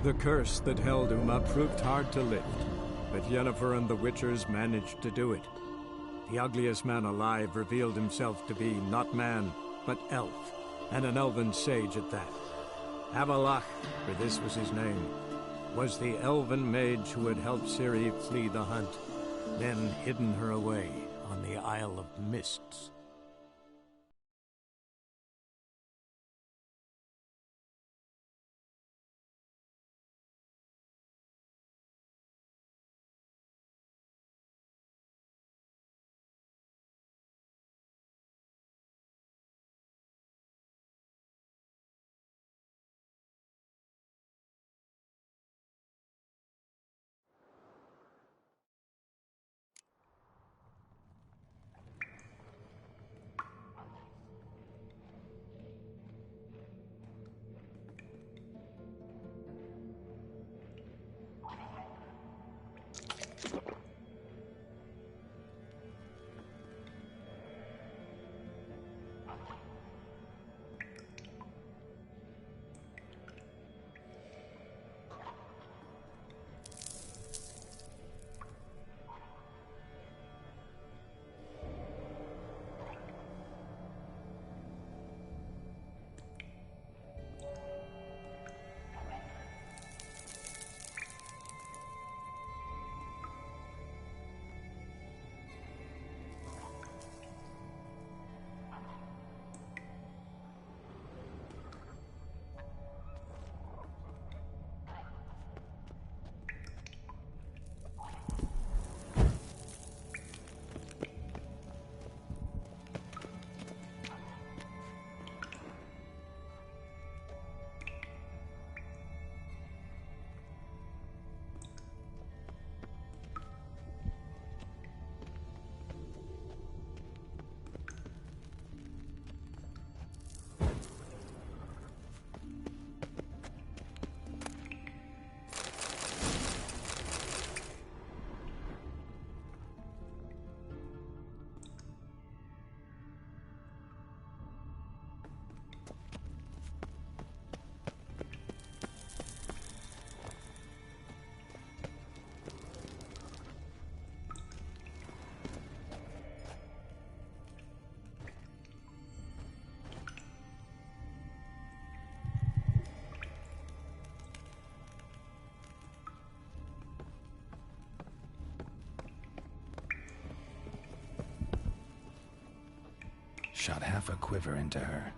The curse that held Uma proved hard to lift, but Yennefer and the Witchers managed to do it. The ugliest man alive revealed himself to be not man, but elf, and an elven sage at that. Avalach, for this was his name, was the elven mage who had helped Ciri flee the hunt, then hidden her away on the Isle of Mists. Shot half a quiver into her.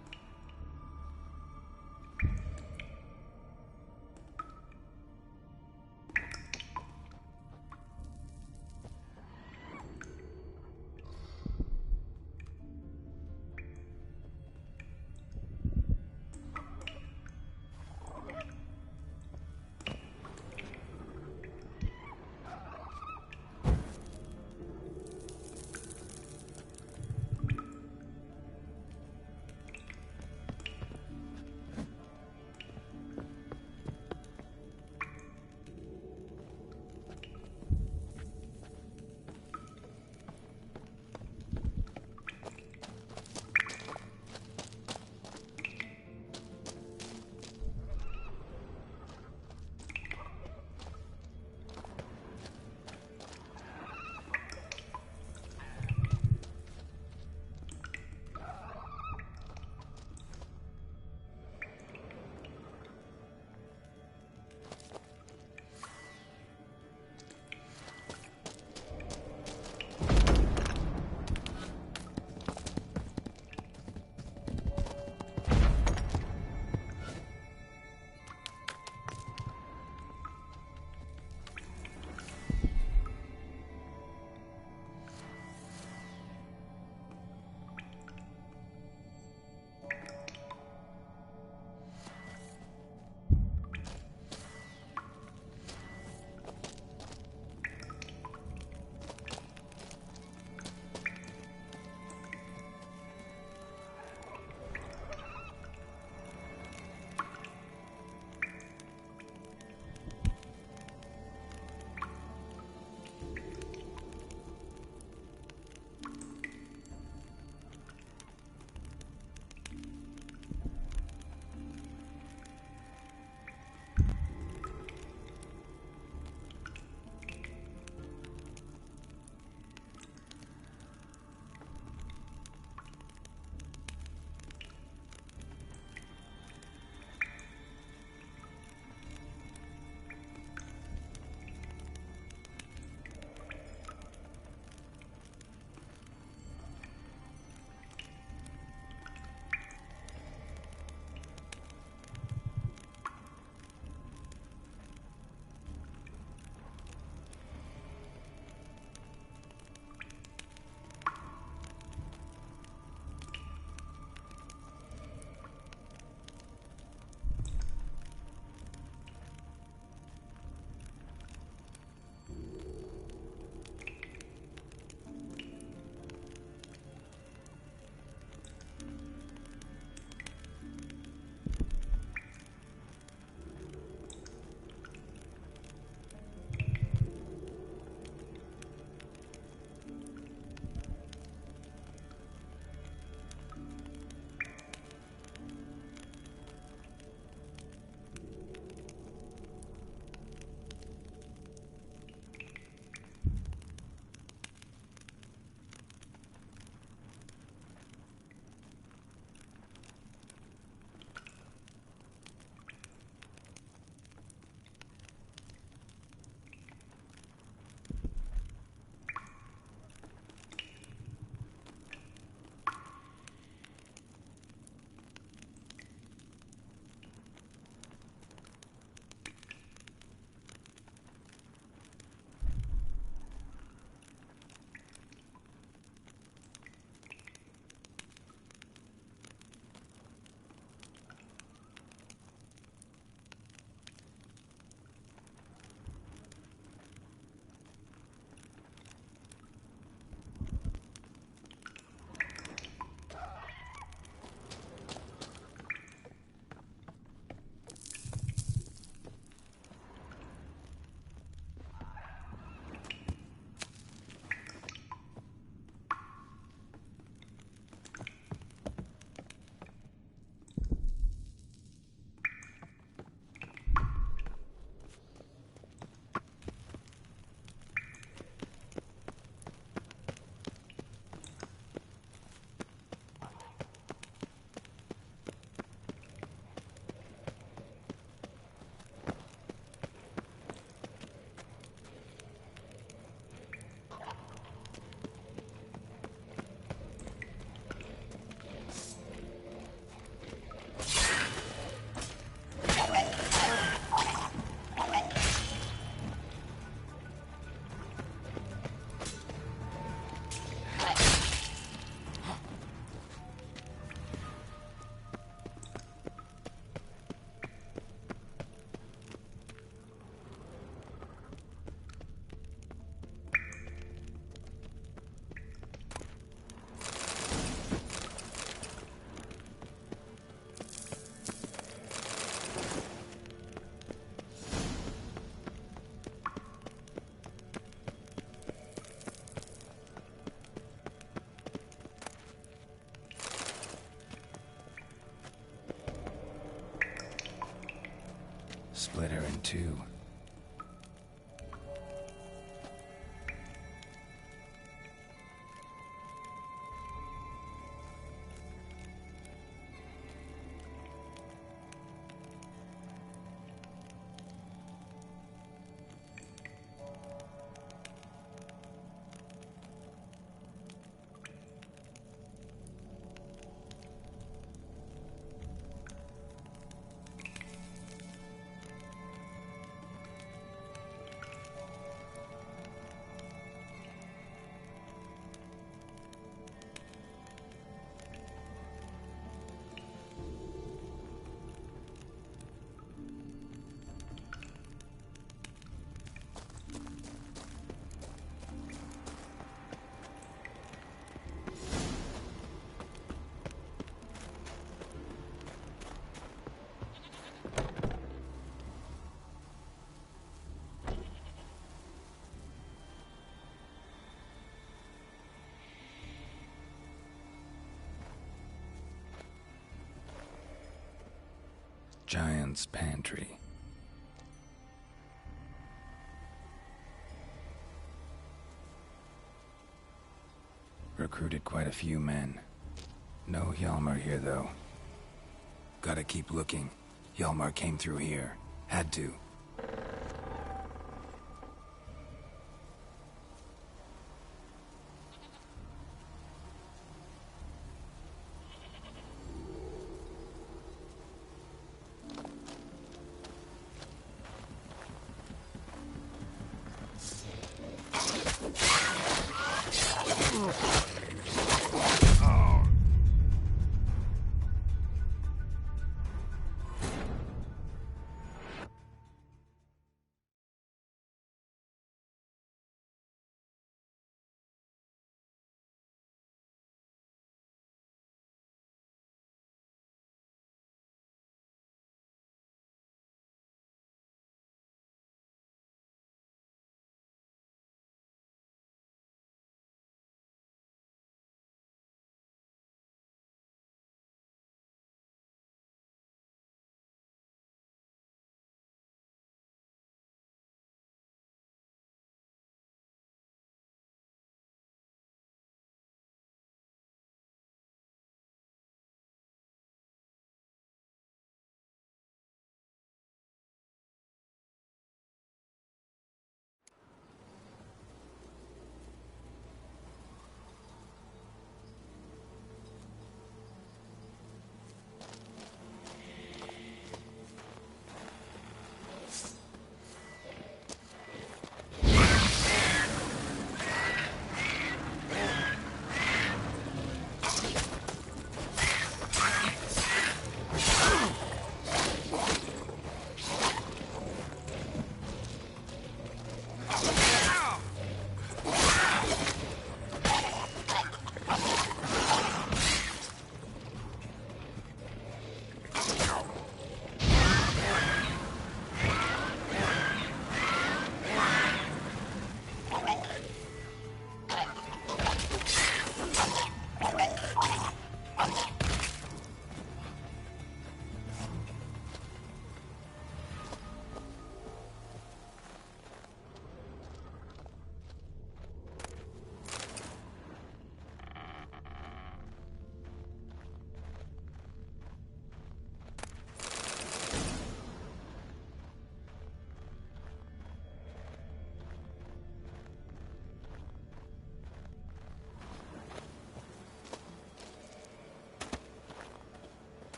Split her in two. Giant's pantry. Recruited quite a few men. No Hjalmar here, though. Gotta keep looking. Hjalmar came through here. Had to.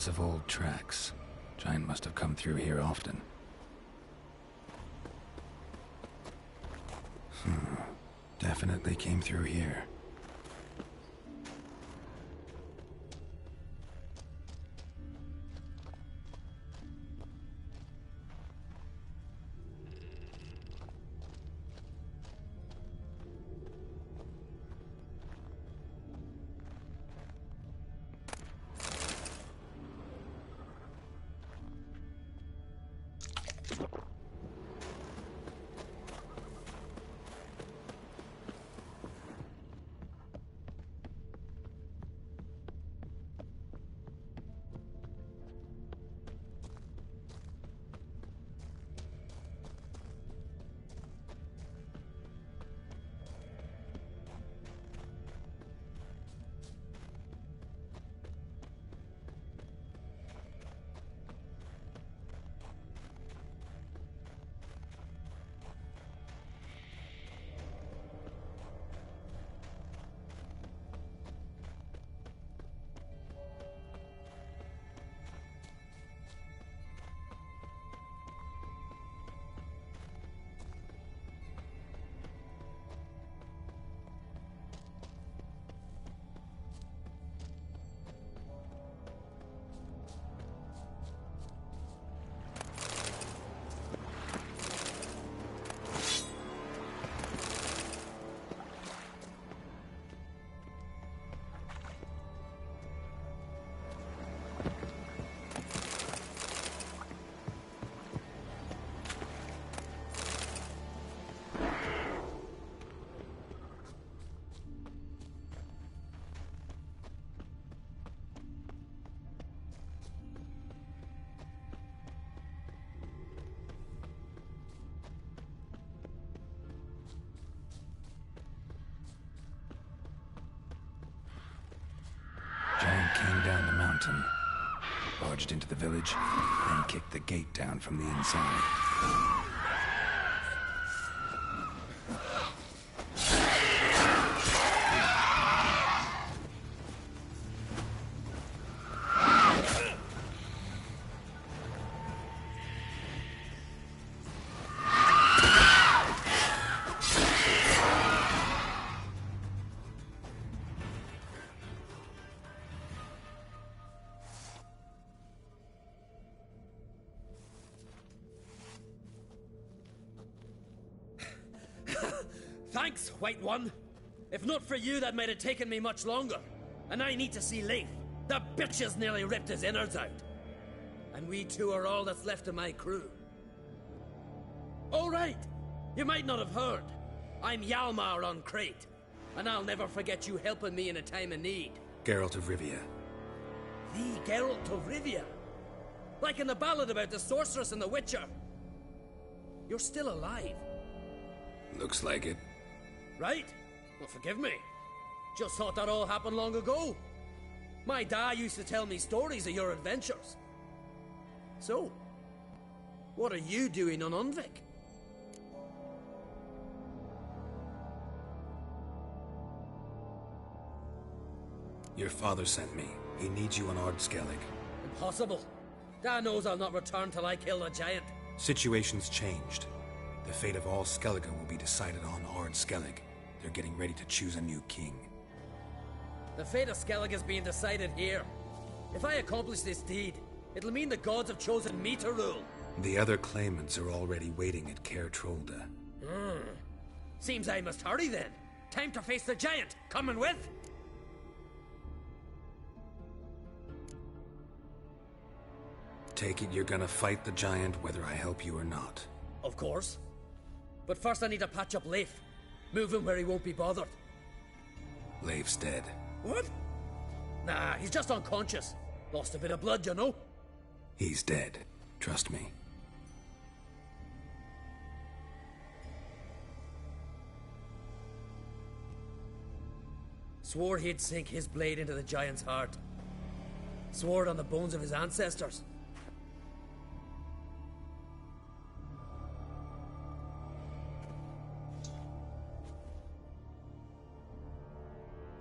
Lots of old tracks. Giant must have come through here often. Definitely came through here. Giant came down the mountain, barged into the village, then kicked the gate down from the inside. Thanks, White One. If not for you, that might have taken me much longer. And I need to see Leif. The bitch has nearly ripped his innards out. And we two are all that's left of my crew. All right. You might not have heard. I'm Hjalmar on Crate. And I'll never forget you helping me in a time of need. Geralt of Rivia. The Geralt of Rivia? Like in the ballad about the sorceress and the witcher. You're still alive. Looks like it. Right? Well, forgive me. Just thought that all happened long ago. My dad used to tell me stories of your adventures. So, what are you doing on Undvik? Your father sent me. He needs you on Ardskellig. Impossible. Dad knows I'll not return till I kill the giant. Situation's changed. The fate of all Skellige will be decided on Ardskellig. They're getting ready to choose a new king. The fate of Skellige is being decided here. If I accomplish this deed, it'll mean the gods have chosen me to rule. The other claimants are already waiting at Caer Trolda. Seems I must hurry then. Time to face the giant. Coming with? Take it you're gonna fight the giant whether I help you or not. Of course. But first I need to patch up Leif. Move him where he won't be bothered. Leif's dead. What? Nah, he's just unconscious. Lost a bit of blood, you know. He's dead. Trust me. Swore he'd sink his blade into the giant's heart. Swore it on the bones of his ancestors.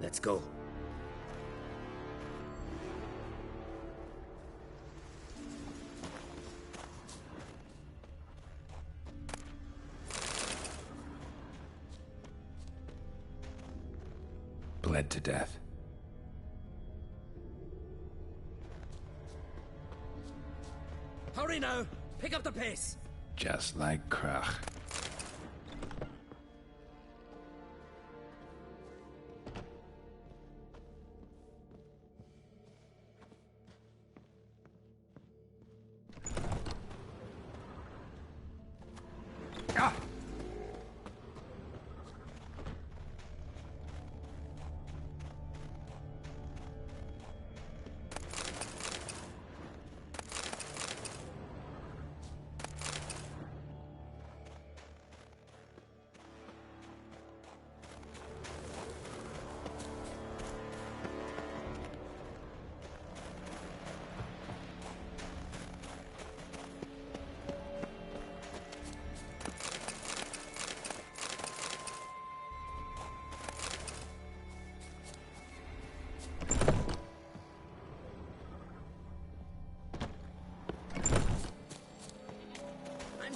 Let's go. bled to death. Hurry now! Pick up the pace! Just like Krach. Ah!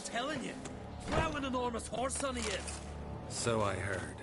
Telling you, what an enormous horse son he is. So I heard.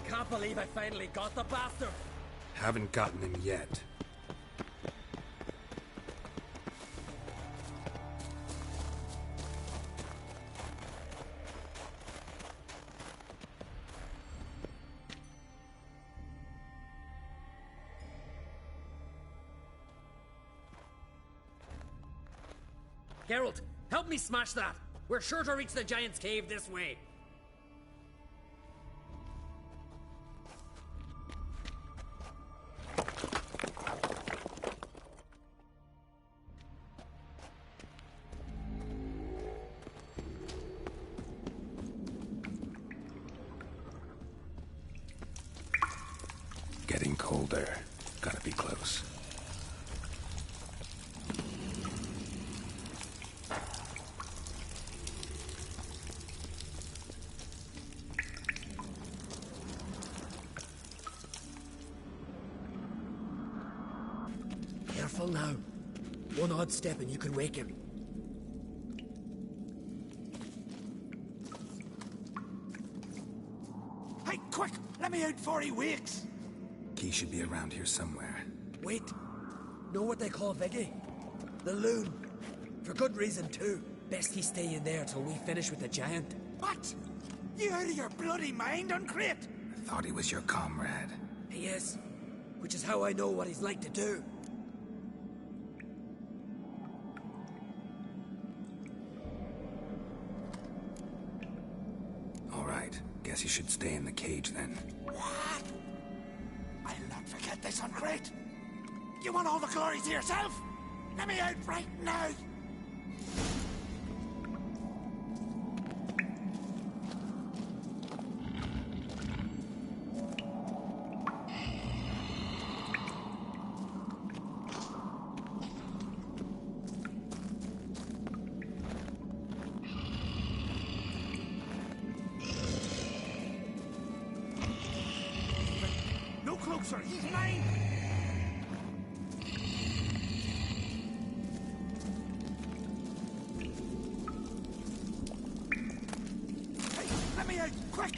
Can't believe I finally got the bastard. Haven't gotten him yet. Geralt, help me smash that. We're sure to reach the Giant's Cave this way. Getting colder. Gotta be close. Careful now. One odd step and you can wake him. Hey, quick! Let me out before he wakes! He should be around here somewhere. Wait. Know what they call Viggy? The loon. For good reason, too. Best he stay in there till we finish with the Giant. What? You out of your bloody mind, Uncrate? I thought he was your comrade. He is. Which is how I know what he's like to do. All right. Guess he should stay in the cage then. What? I'll not forget this, Uncrate. You want all the glory to yourself? Let me out right now! No closer, he's mine! Hey, let me out, quick!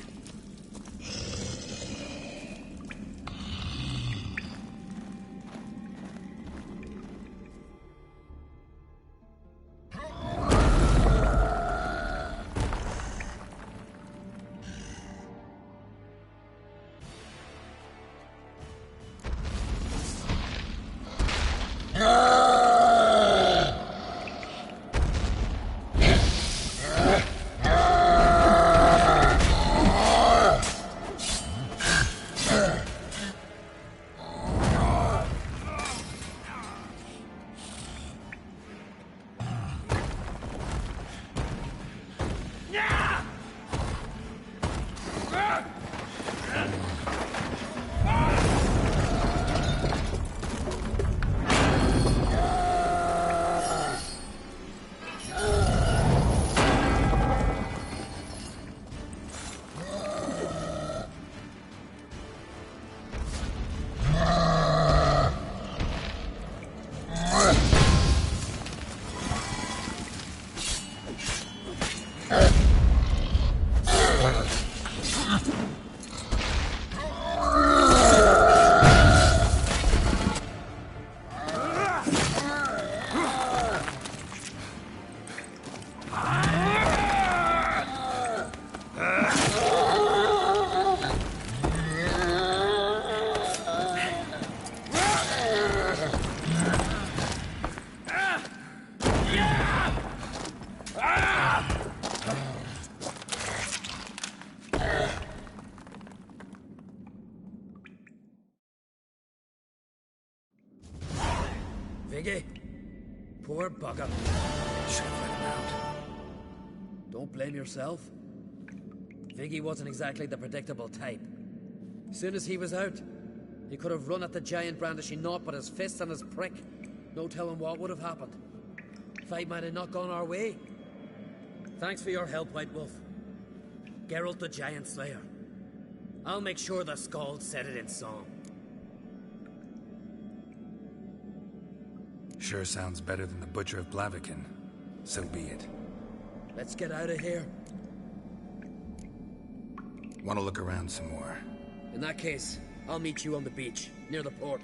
Viggy? Poor bugger. Should have let him out. Don't blame yourself. Viggy wasn't exactly the predictable type. As soon as he was out, he could have run at the giant brandishing naught but his fist and his prick. No telling what would have happened. Fight might have not gone our way. Thanks for your help, White Wolf. Geralt the Giant Slayer. I'll make sure the Skald said it in song. Sure sounds better than the Butcher of Blaviken. So be it. Let's get out of here. Want to look around some more? In that case, I'll meet you on the beach, near the port.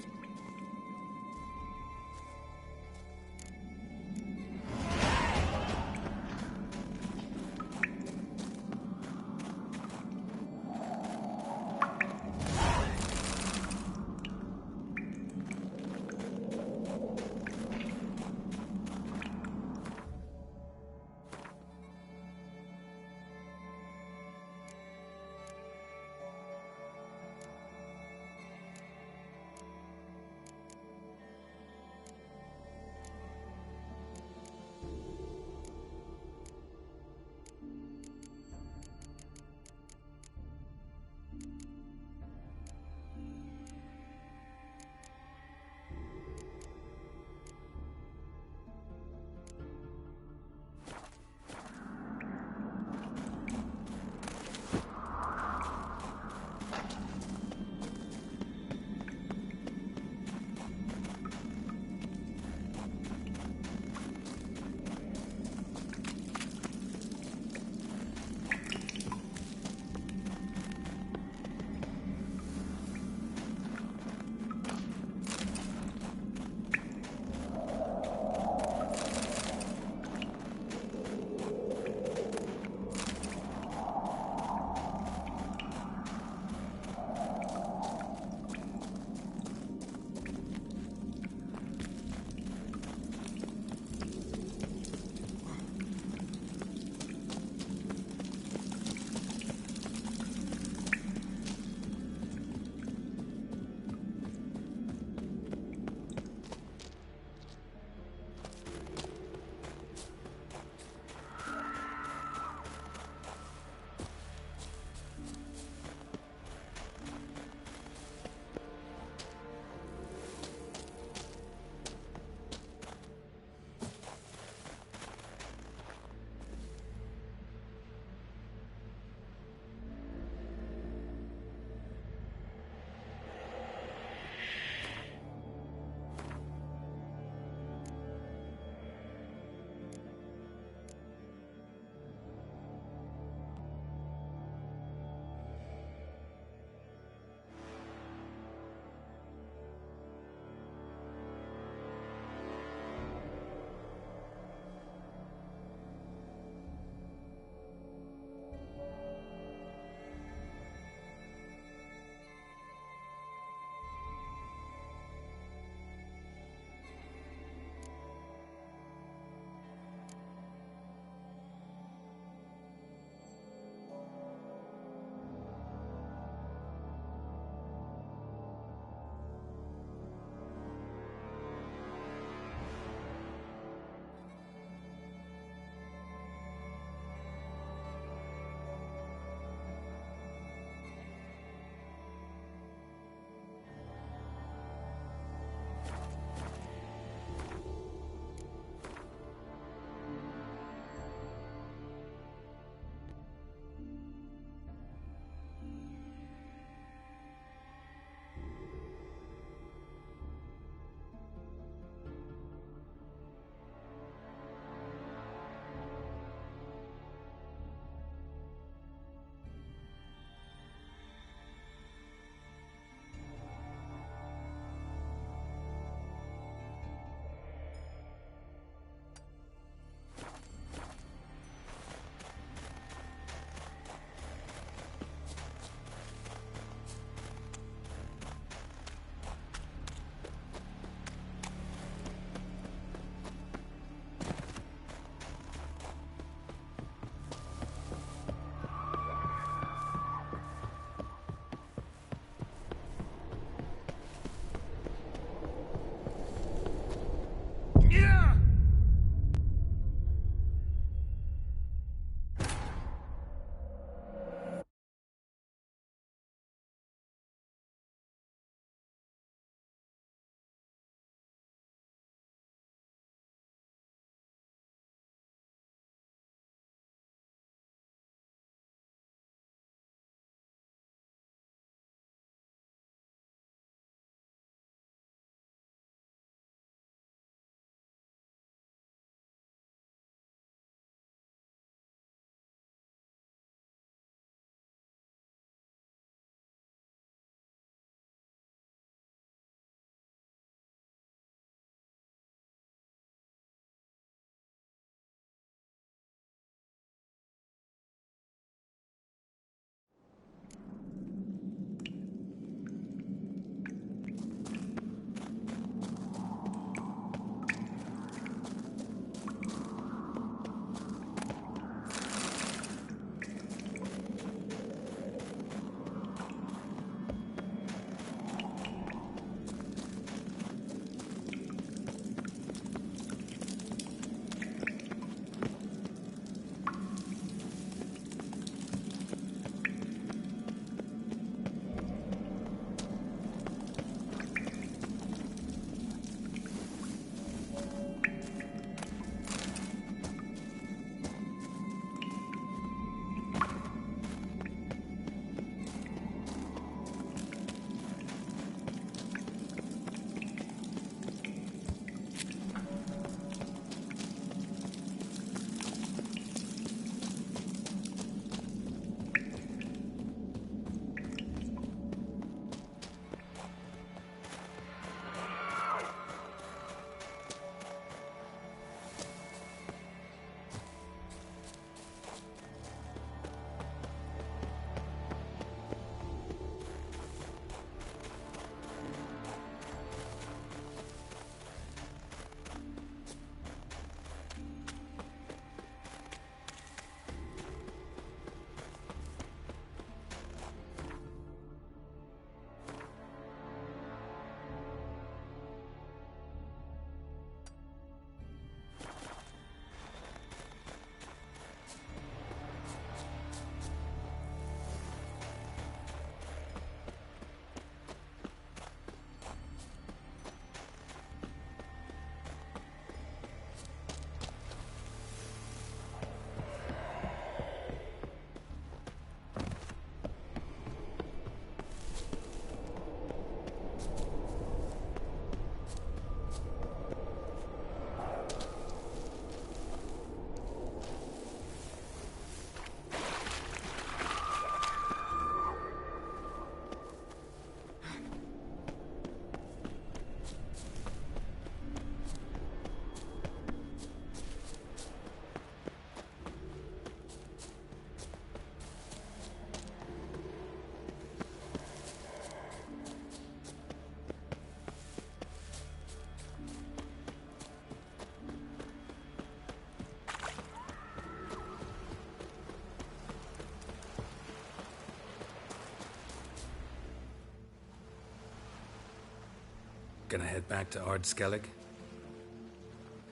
Gonna head back to Ard Skellig?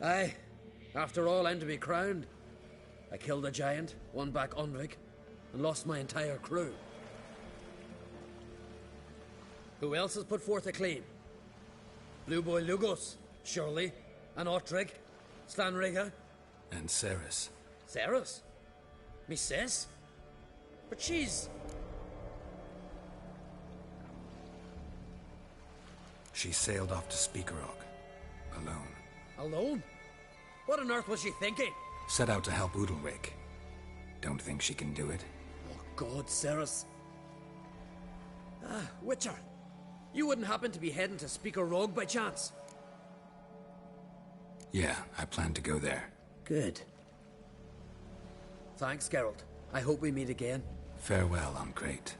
Aye. After all, I'm to be crowned. I killed a giant, won back Onvig, and lost my entire crew. Who else has put forth a claim? Blue Boy Lugos, surely, and Ottrig, Stanriga. And Ceres. Ceres? Me sis? But she's... She sailed off to Speakerog. Alone. alone? What on earth was she thinking? Set out to help Udalrig. Don't think she can do it? Oh, God, Ceres. Ah, Witcher. You wouldn't happen to be heading to Speaker Rogue by chance? Yeah, I plan to go there. Good. Thanks, Geralt. I hope we meet again. Farewell, Uncrate.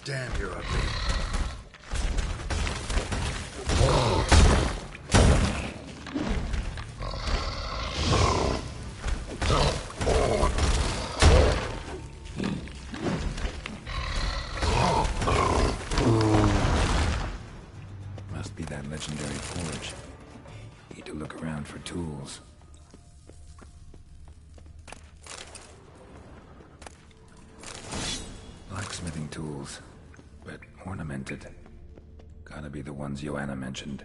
Damn, you're ugly. Must be that legendary forge. Need to look around for tools. Blacksmithing tools, but ornamented. Gotta be the ones Joanna mentioned.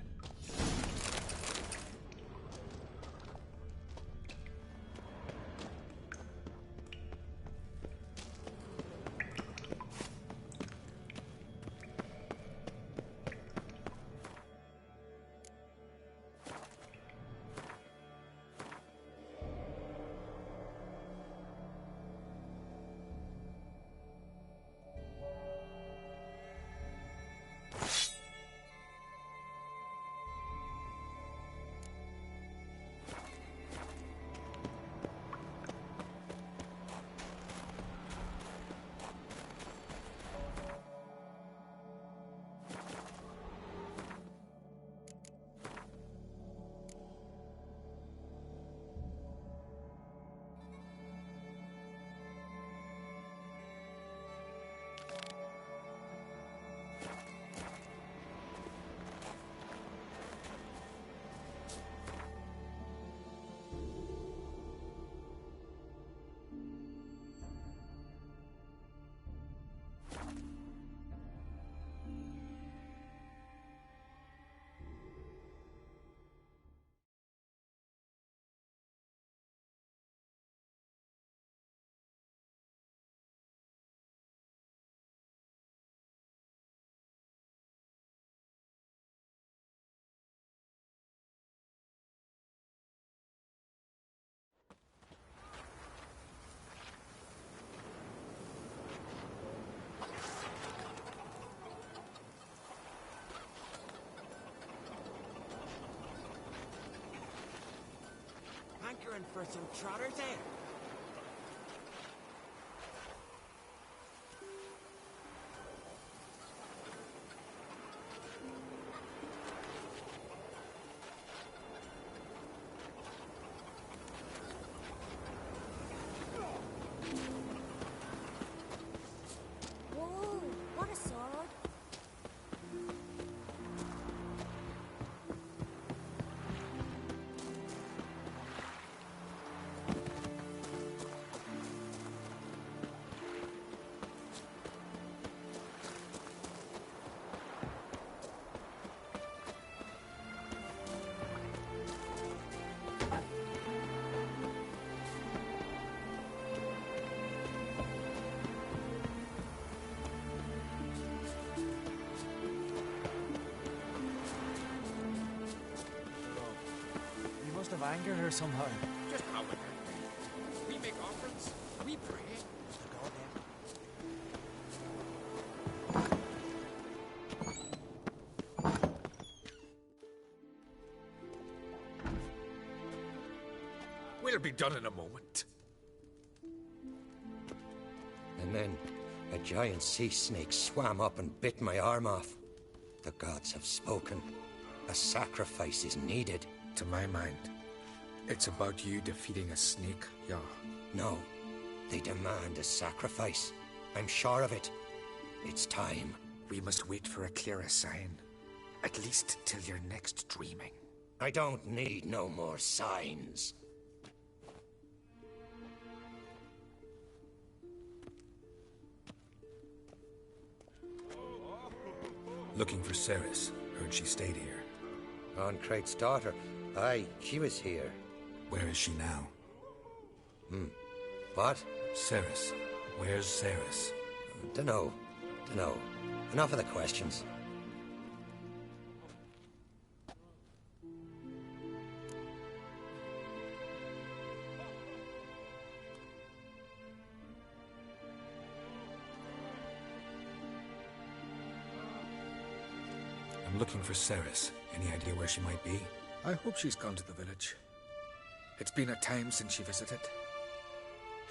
Hankering for some trotters, eh? Whoa, what a sword. You must have angered her somehow. Just how it happened. We make offerings, we pray. The god then. We'll be done in a moment. And then a giant sea snake swam up and bit my arm off. The gods have spoken. A sacrifice is needed. To my mind, it's about you defeating a snake, yeah. No, they demand a sacrifice. I'm sure of it. It's time. We must wait for a clearer sign. At least till your next dreaming. I don't need no more signs. Looking for Ceres. Heard she stayed here. Crate's daughter. Aye, she was here. Where is she now? What? Ceres. Where's Ceres? Dunno. Enough of the questions. I'm looking for Ceres. Any idea where she might be? I hope she's gone to the village. It's been a time since she visited.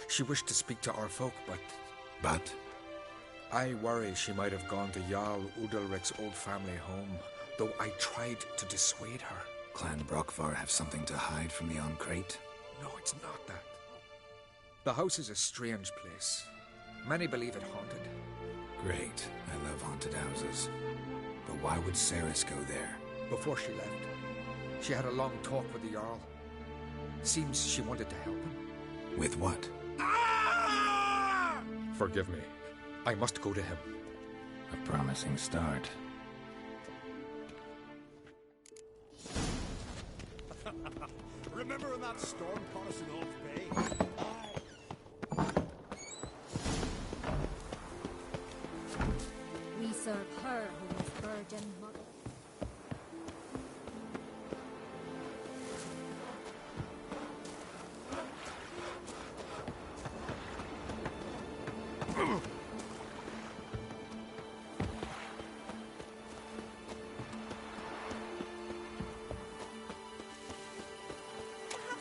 She wished to speak to our folk, but... But? I worry she might have gone to Jarl Udalric's old family home, though I tried to dissuade her. Clan Brockvar have something to hide from the Oncrate? No, it's not that. The house is a strange place. Many believe it haunted. Great. I love haunted houses. But why would Ceres go there? Before she left, she had a long talk with the Jarl. Seems she wanted to help him. With what? Forgive me. I must go to him. A promising start. Remember when that storm caught us in Off Bay? We serve her who is virgin mother.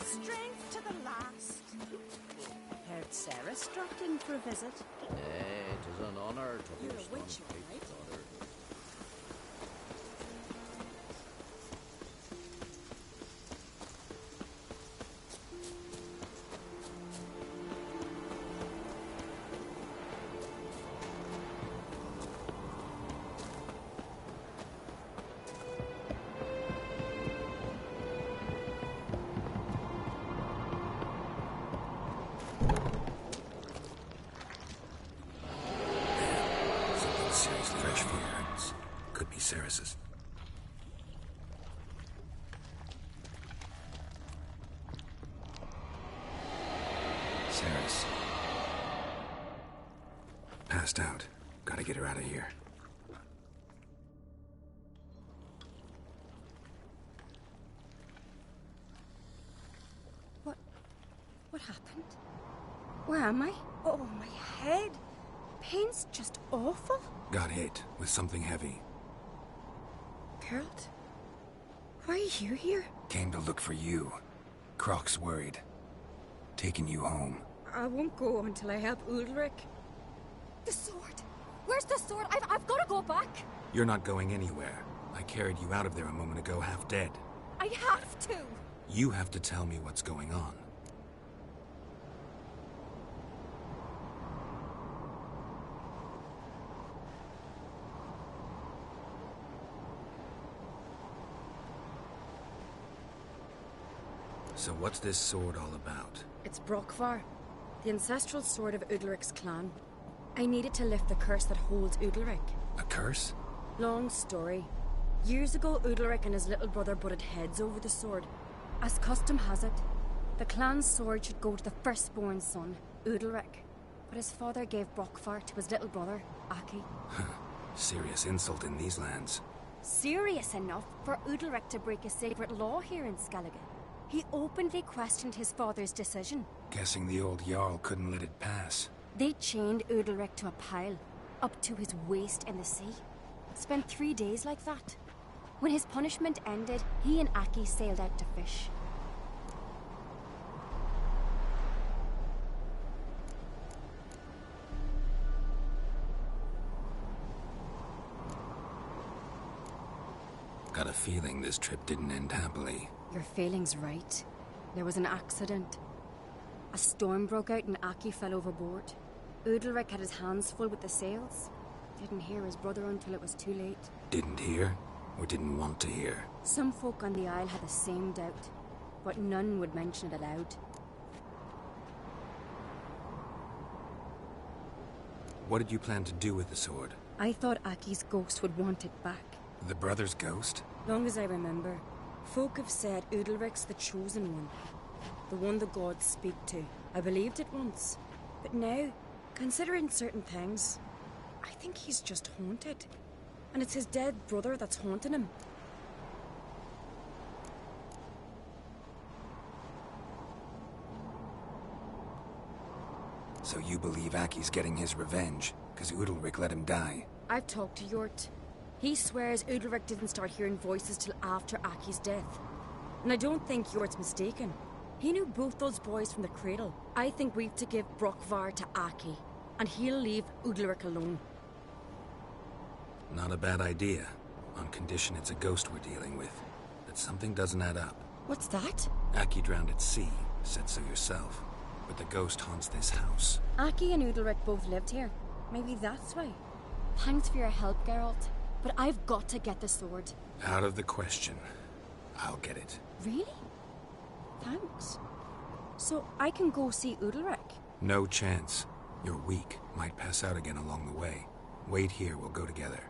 Strength to the last. Heard Ceres dropped in for a visit. It is an honor to You're host a witch, Oncrate, right? daughter. Fresh footprints. Could be Ceres's. Ceres. Passed out. Gotta get her out of here. What happened? Where am I? Oh, my head. Pain's just awful. Got hit with something heavy. Geralt? Why are you here? Came to look for you. Croc's worried. Taking you home. I won't go until I help Udalric. The sword! Where's the sword? I've got to go back! You're not going anywhere. I carried you out of there a moment ago, half dead. I have to! You have to tell me what's going on. So what's this sword all about? It's Brockvar, the ancestral sword of Udalric's clan. I needed to lift the curse that holds Udalric. A curse? Long story. Years ago, Udalric and his little brother butted heads over the sword. As custom has it, the clan's sword should go to the firstborn son, Udalric. But his father gave Brockvar to his little brother, Aki. Serious insult in these lands. Serious enough for Udalric to break a sacred law here in Skellige. He openly questioned his father's decision. Guessing the old Jarl couldn't let it pass. They chained Udalric to a pile, up to his waist in the sea. Spent 3 days like that. When his punishment ended, he and Aki sailed out to fish. Got a feeling this trip didn't end happily. Your feeling's right. There was an accident. A storm broke out and Aki fell overboard. Udalric had his hands full with the sails. Didn't hear his brother until it was too late. Didn't hear? Or didn't want to hear? Some folk on the Isle had the same doubt, but none would mention it aloud. What did you plan to do with the sword? I thought Aki's ghost would want it back. The brother's ghost? Long as I remember, folk have said Udalric's the chosen one. The one the gods speak to. I believed it once. But now, considering certain things, I think he's just haunted. And it's his dead brother that's haunting him. So you believe Aki's getting his revenge, because Udalric let him die? I've talked to Yort. He swears Udalric didn't start hearing voices till after Aki's death. And I don't think Yort's mistaken. He knew both those boys from the cradle. I think we've to give Brockvar to Aki, and he'll leave Udalric alone. Not a bad idea, on condition it's a ghost we're dealing with. But something doesn't add up. What's that? Aki drowned at sea, said so yourself. But the ghost haunts this house. Aki and Udalric both lived here. Maybe that's why. Thanks for your help, Geralt. But I've got to get the sword. Out of the question. I'll get it. Really? Thanks. So I can go see Udalric? No chance. You're weak. Might pass out again along the way. Wait here, we'll go together.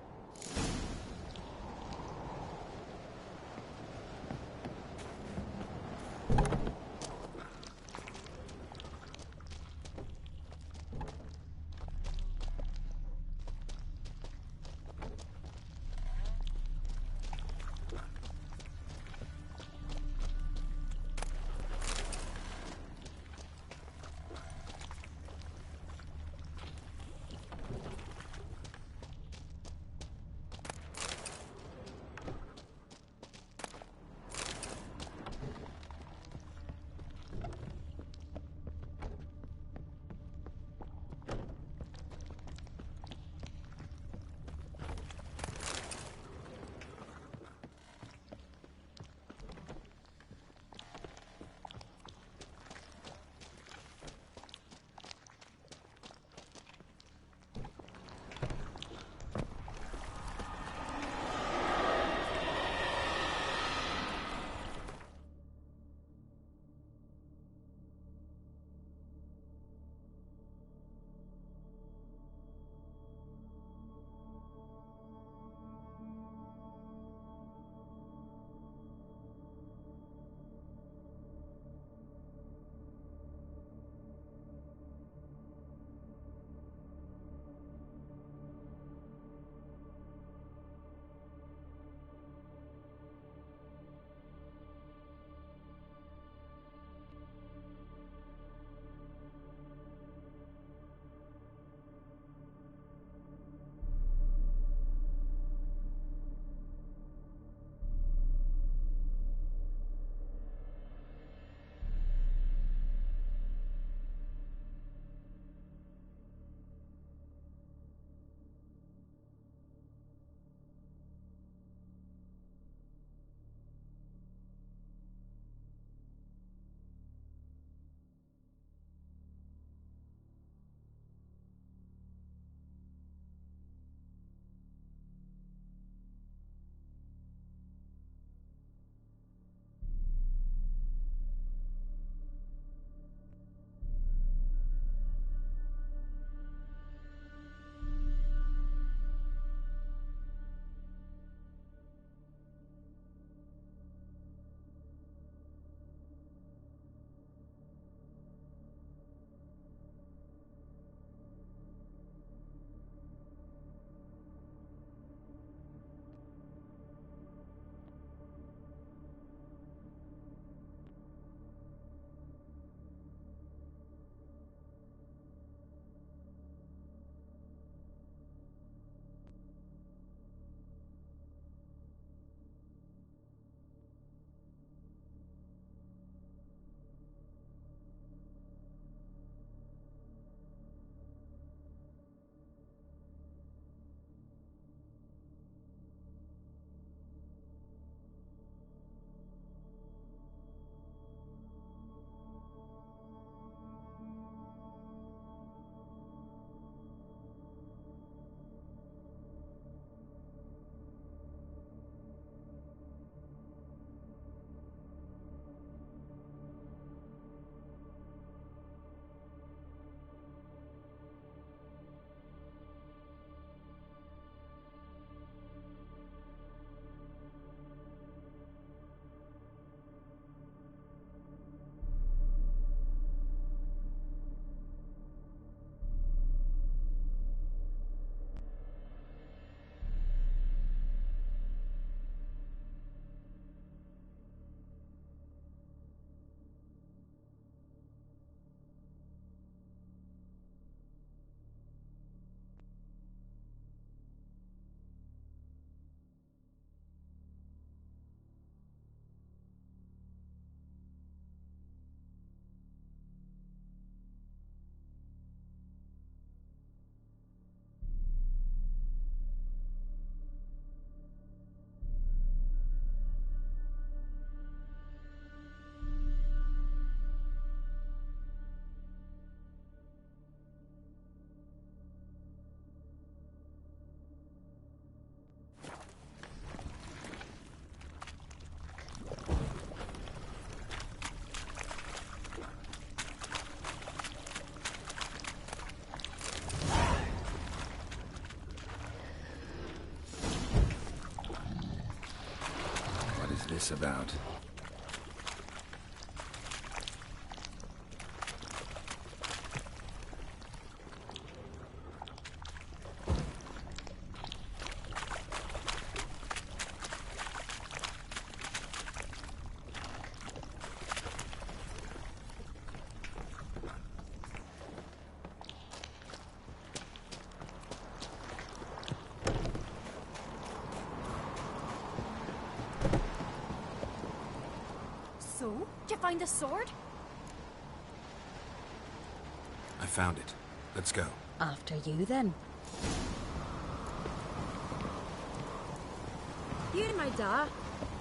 about. So, did you find the sword? I found it. Let's go. After you, then. You and my da,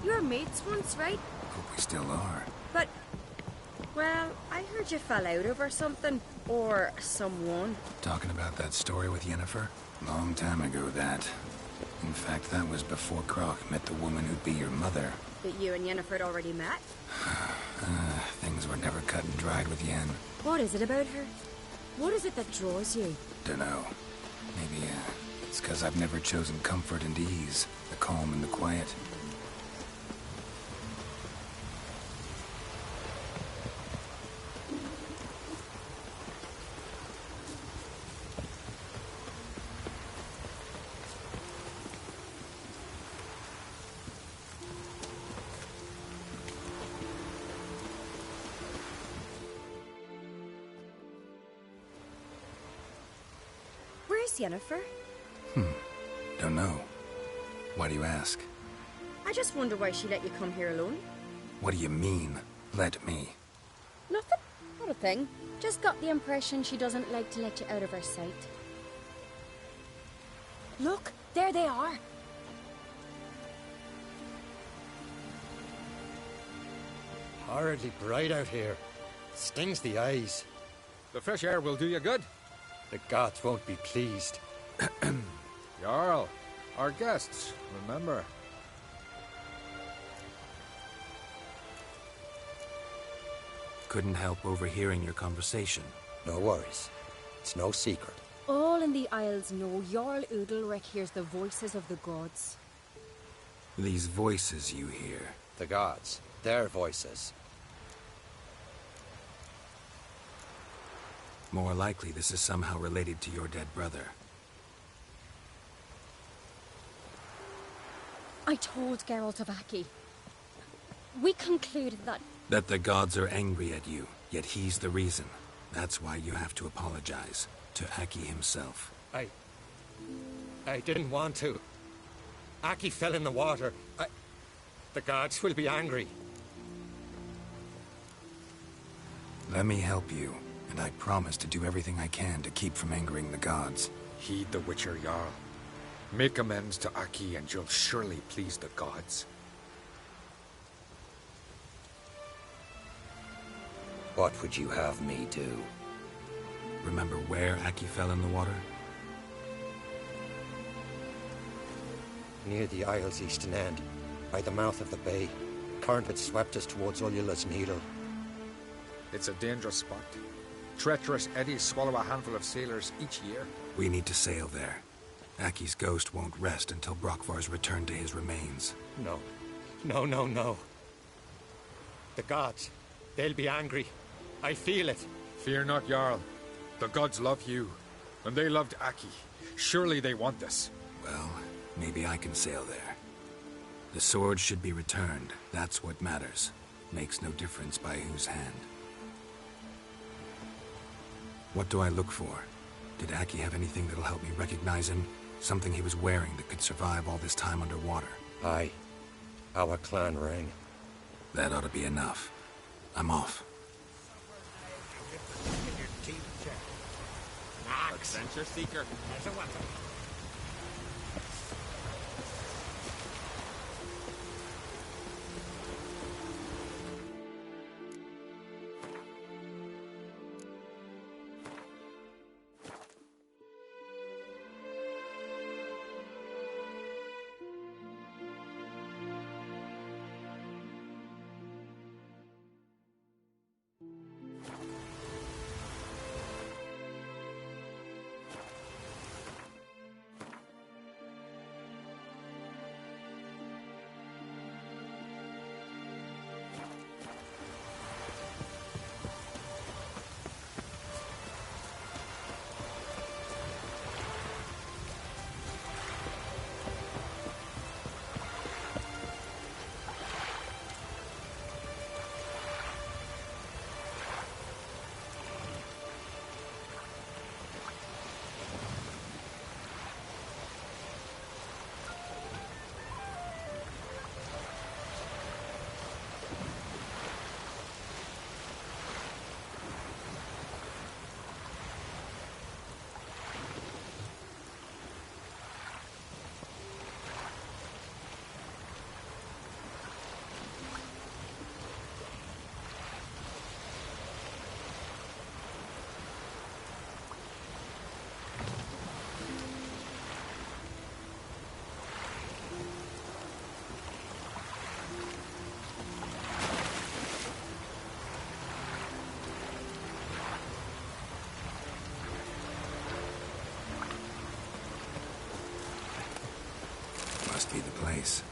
you were mates once, right? Hope we still are. But, well, I heard you fell out over something. Or someone. Talking about that story with Yennefer? Long time ago, that. In fact, that was before Croc met the woman who'd be your mother. But you and Yennefer had already met? Things were never cut and dried with Yen. What is it about her? What is it that draws you? Dunno. Maybe, it's because I've never chosen comfort and ease, the calm and the quiet. Where's Yennefer? Don't know. Why do you ask? I just wonder why she let you come here alone. What do you mean, let me? Nothing. Not a thing. Just got the impression she doesn't like to let you out of her sight. Look, there they are. Horridly bright out here. Stings the eyes. The fresh air will do you good. The gods won't be pleased. Jarl, our guests, remember. Couldn't help overhearing your conversation. No worries. It's no secret. All in the Isles know Jarl Udalric hears the voices of the gods. These voices you hear. The gods. Their voices. More likely this is somehow related to your dead brother. I told Geralt of Aki. We concluded that... That the gods are angry at you, yet he's the reason. That's why you have to apologize. To Aki himself. I didn't want to. Aki fell in the water. The gods will be angry. Let me help you, and I promise to do everything I can to keep from angering the gods. Heed the Witcher Jarl. Make amends to Aki and you'll surely please the gods. What would you have me do? Remember where Aki fell in the water? Near the Isle's eastern end, by the mouth of the bay. Current had swept us towards Ullula's Needle. It's a dangerous spot. Treacherous eddies swallow a handful of sailors each year. We need to sail there. Aki's ghost won't rest until Brokvar's returned to his remains. No. No, no, no. The gods, they'll be angry. I feel it. Fear not, Jarl. The gods love you, and they loved Aki. Surely they want this. Well, maybe I can sail there. The sword should be returned. That's what matters. Makes no difference by whose hand. What do I look for? Did Aki have anything that'll help me recognize him? Something he was wearing that could survive all this time underwater? Aye. Our clan ring. That ought to be enough. I'm off. Adventure seeker. As a weapon. place.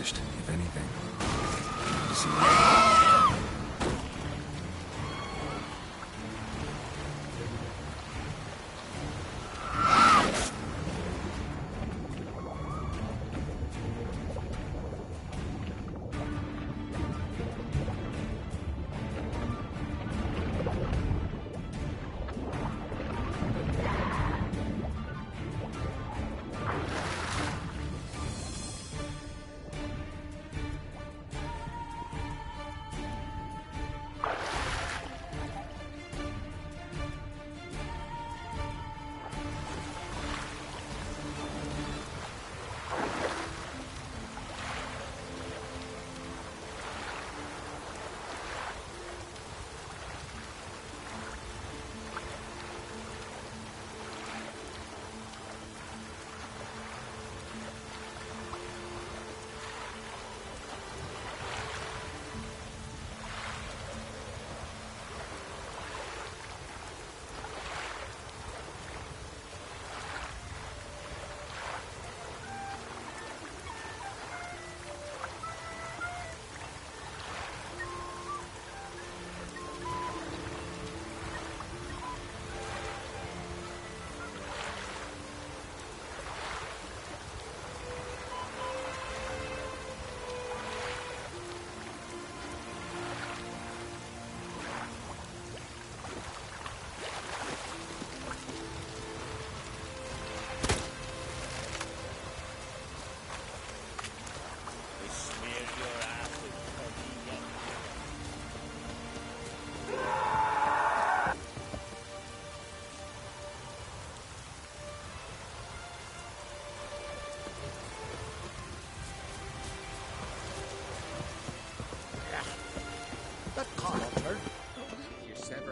If anything.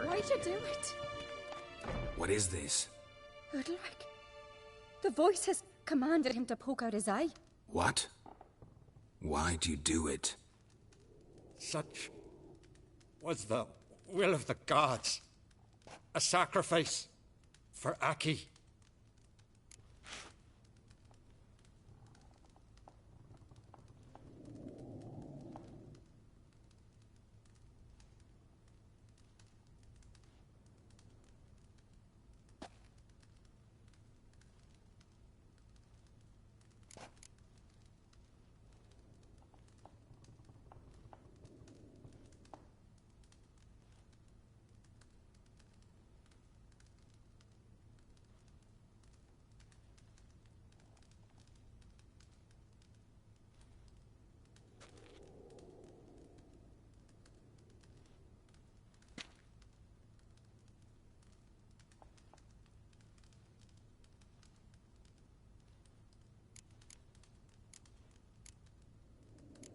Why'd you do it? What is this? Udalric. The voice has commanded him to poke out his eye. What? Why do you do it? Such was the will of the gods. A sacrifice for Aki.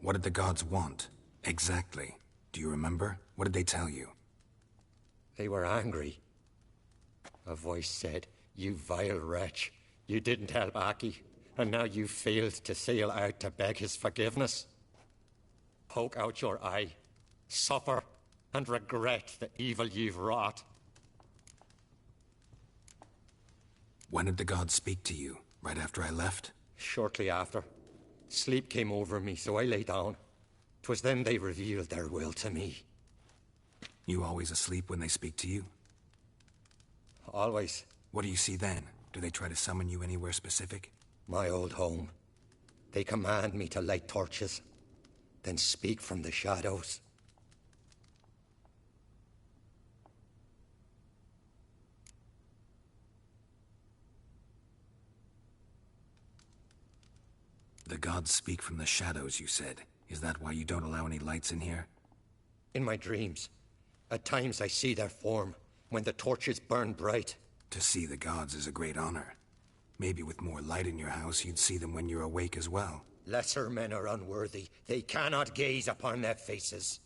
What did the gods want? Exactly. Do you remember? What did they tell you? They were angry. A voice said, "You vile wretch. You didn't help Aki, and now you failed to sail out to beg his forgiveness. Poke out your eye, suffer, and regret the evil you've wrought." When did the gods speak to you? Right after I left? Shortly after. Sleep came over me, so I lay down. 'Twas then they revealed their will to me. You always asleep when they speak to you? Always. What do you see then? Do they try to summon you anywhere specific? My old home. They command me to light torches, then speak from the shadows. The gods speak from the shadows, you said. Is that why you don't allow any lights in here? In my dreams. At times I see their form, when the torches burn bright. To see the gods is a great honor. Maybe with more light in your house, you'd see them when you're awake as well. Lesser men are unworthy. They cannot gaze upon their faces.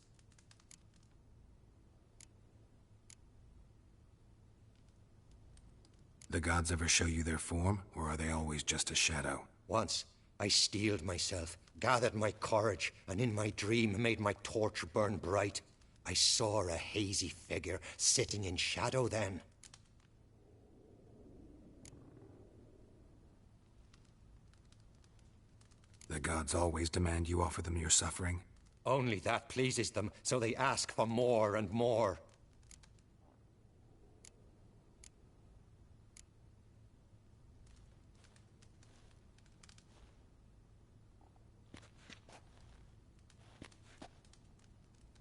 The gods ever show you their form, or are they always just a shadow? Once, I steeled myself, gathered my courage, and in my dream made my torch burn bright. I saw a hazy figure sitting in shadow then. The gods always demand you offer them your suffering? Only that pleases them, so they ask for more and more.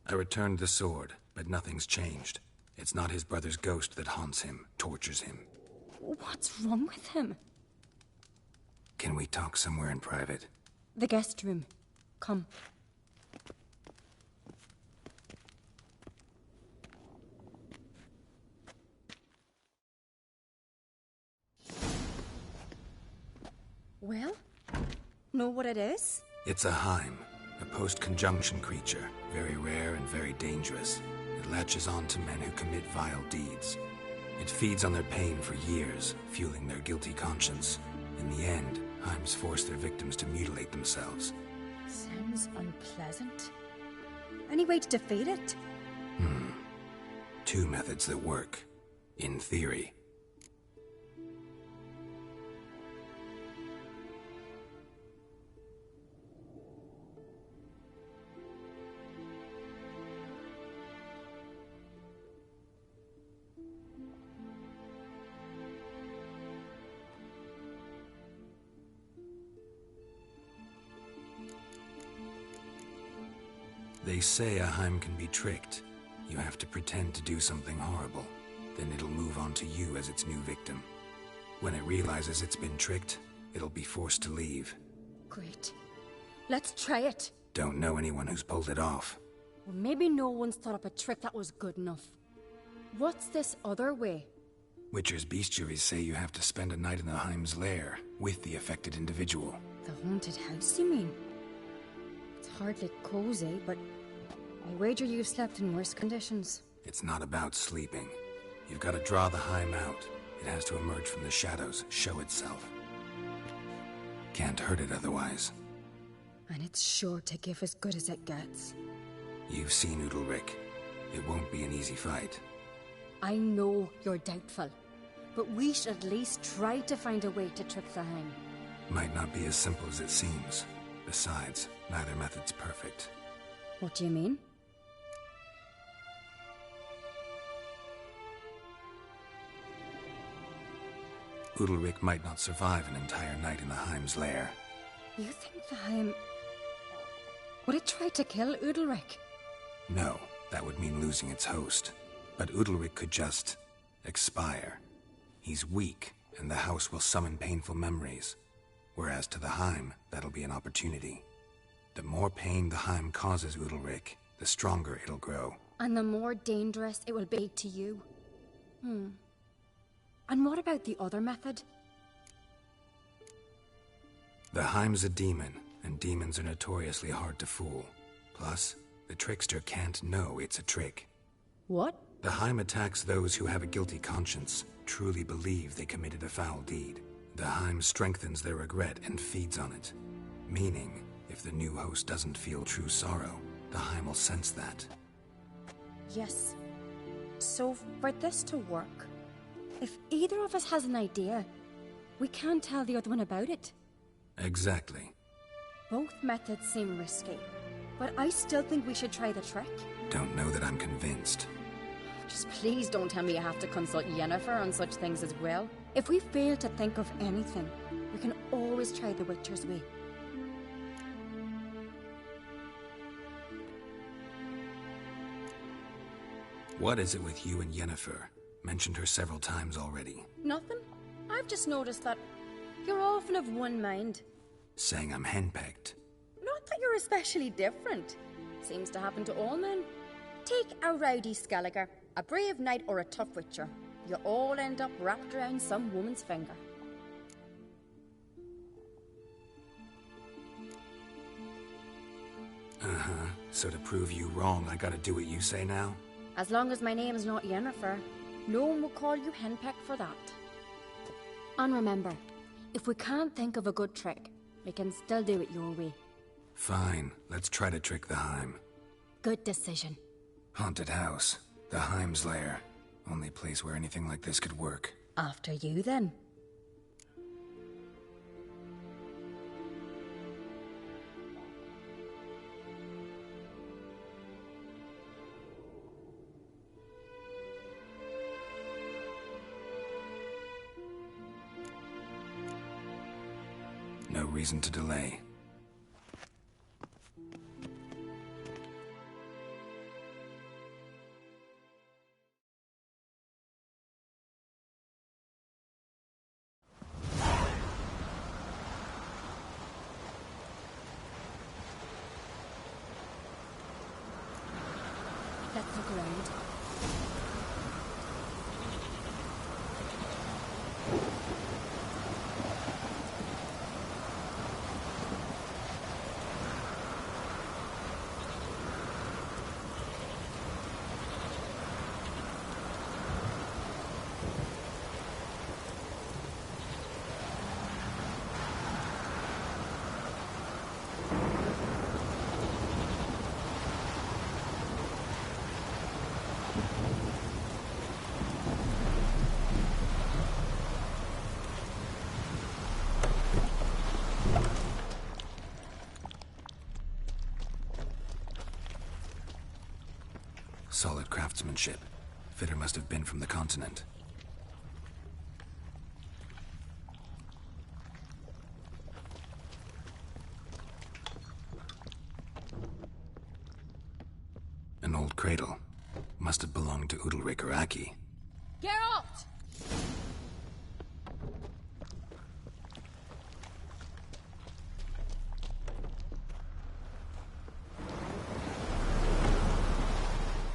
I returned the sword, but nothing's changed. It's not his brother's ghost that haunts him, tortures him. What's wrong with him? Can we talk somewhere in private? The guest room. Come. Well, know what it is? It's a Heim, a post-conjunction creature, very rare and very dangerous. It latches on to men who commit vile deeds. It feeds on their pain for years, fueling their guilty conscience. In the end, Heims force their victims to mutilate themselves. Sounds unpleasant. Any way to defeat it? Two methods that work. In theory. They say a Heim can be tricked. You have to pretend to do something horrible. Then it'll move on to you as its new victim. When it realizes it's been tricked, it'll be forced to leave. Great. Let's try it. Don't know anyone who's pulled it off. Well, maybe no one's thought up a trick that was good enough. What's this other way? Witcher's bestiaries say you have to spend a night in the Heim's lair with the affected individual. The haunted house, you mean? It's hardly cozy, but I wager you've slept in worse conditions. It's not about sleeping. You've got to draw the Heim out. It has to emerge from the shadows, show itself. Can't hurt it otherwise. And it's sure to give as good as it gets. You've seen Udalric. It won't be an easy fight. I know you're doubtful, but we should at least try to find a way to trick the Heim. Might not be as simple as it seems. Besides, neither method's perfect. What do you mean? Udalric might not survive an entire night in the Heim's lair. You think the Heim... Would it try to kill Udalric? No, that would mean losing its host. But Udalric could just... expire. He's weak, and the house will summon painful memories. Whereas to the Heim, that'll be an opportunity. The more pain the Heim causes Udalric, the stronger it'll grow. And the more dangerous it will be to you. And what about the other method? The Heim's a demon, and demons are notoriously hard to fool. Plus, the trickster can't know it's a trick. What? The Heim attacks those who have a guilty conscience, truly believe they committed a foul deed. The Heim strengthens their regret and feeds on it. Meaning, if the new host doesn't feel true sorrow, the Heim will sense that. Yes. So, for this to work, if either of us has an idea, We can't tell the other one about it. Exactly. Both methods seem risky, but I still think we should try the trick. Don't know that I'm convinced. Just please don't tell me you have to consult Yennefer on such things as well. If we fail to think of anything, we can always try the Witcher's way. What is it with you and Yennefer? Mentioned her several times already. Nothing. I've just noticed that you're often of one mind. Saying I'm henpecked. Not that you're especially different. Seems to happen to all men. Take a rowdy Skelliger, a brave knight or a tough witcher. You all end up wrapped around some woman's finger. Uh-huh. So to prove you wrong, I gotta do what you say now? As long as my name's not Yennefer, no one will call you henpecked for that. And remember, if we can't think of a good trick, we can still do it your way. Fine. Let's try to trick the Heim. Good decision. Haunted house. The Heim's lair. Only place where anything like this could work. After you, then. No reason to delay. Let's look around. Solid craftsmanship. Fitter must have been from the continent. An old cradle. Must have belonged to Udalric or Aki. Geralt!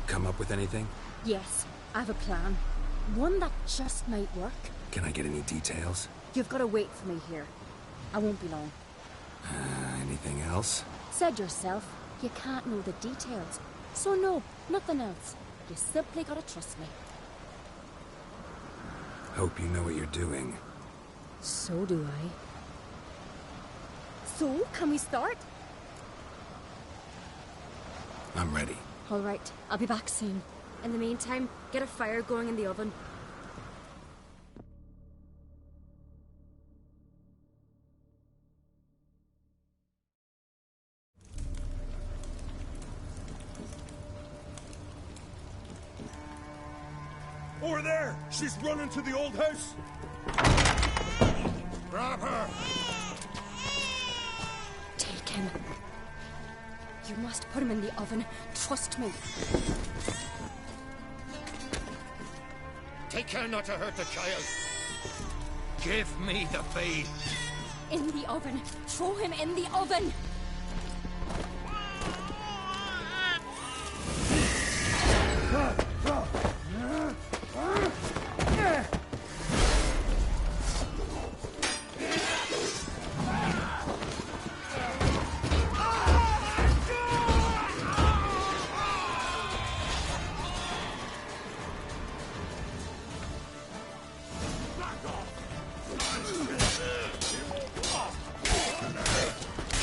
Come up with anything? Yes, I have a plan. One that just might work. Can I get any details? You've got to wait for me here. I won't be long. Anything else? Said yourself, you can't know the details. So no, nothing else. You simply gotta trust me. Hope you know what you're doing. So do I. So, can we start? I'm ready. All right, I'll be back soon. In the meantime, get a fire going in the oven. Over there! She's running to the old house! Grab her! Take him. You must put him in the oven. Trust me. Take care not to hurt the child. Give me the babe. In the oven. Throw him in the oven.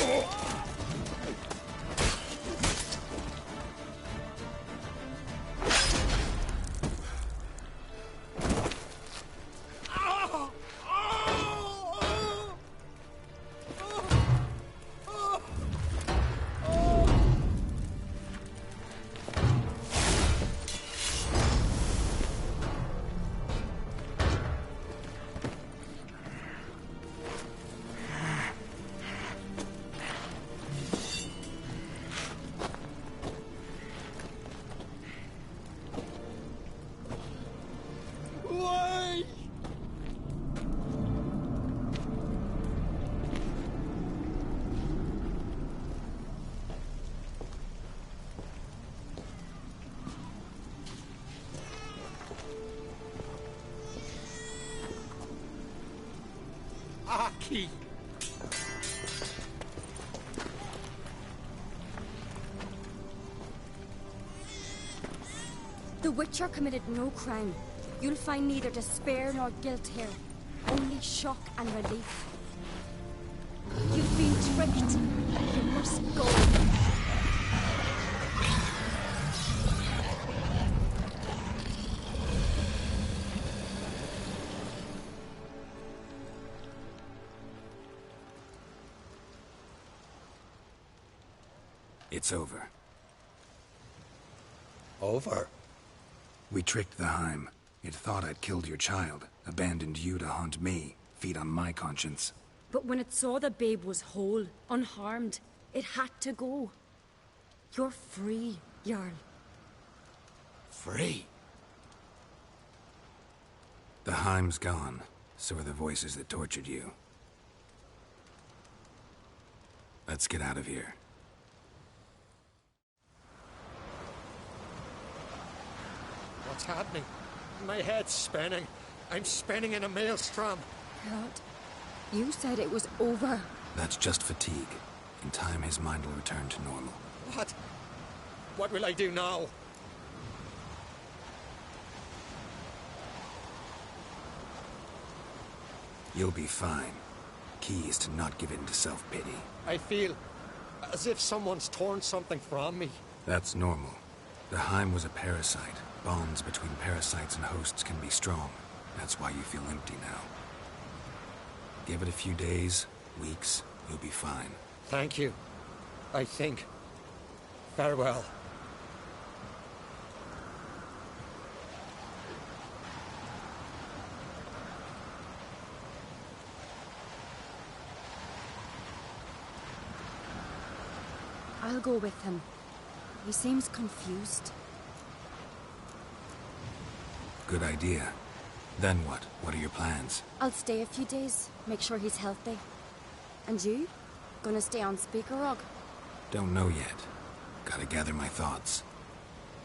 Oh! key. The Witcher committed no crime. You'll find neither despair nor guilt here. Only shock and relief. You've been tricked. You must go. It's over. Over? We tricked the Heim. It thought I'd killed your child, abandoned you to haunt me, feed on my conscience. But when it saw the babe was whole, unharmed, it had to go. You're free, Jarl. Free? The Heim's gone, so are the voices that tortured you. Let's get out of here. What's happening? My head's spinning. I'm spinning in a maelstrom. God, you said it was over. That's just fatigue. In time, his mind will return to normal. What? What will I do now? You'll be fine. Key is to not give in to self-pity. I feel as if someone's torn something from me. That's normal. The Heim was a parasite. Bonds between parasites and hosts can be strong. That's why you feel empty now. Give it a few days, weeks, you'll be fine. Thank you. I think. Farewell. I'll go with him. He seems confused. Good idea. Then what? What are your plans? I'll stay a few days, make sure he's healthy. And you? Gonna stay on Speaker Rog? Don't know yet. Gotta gather my thoughts.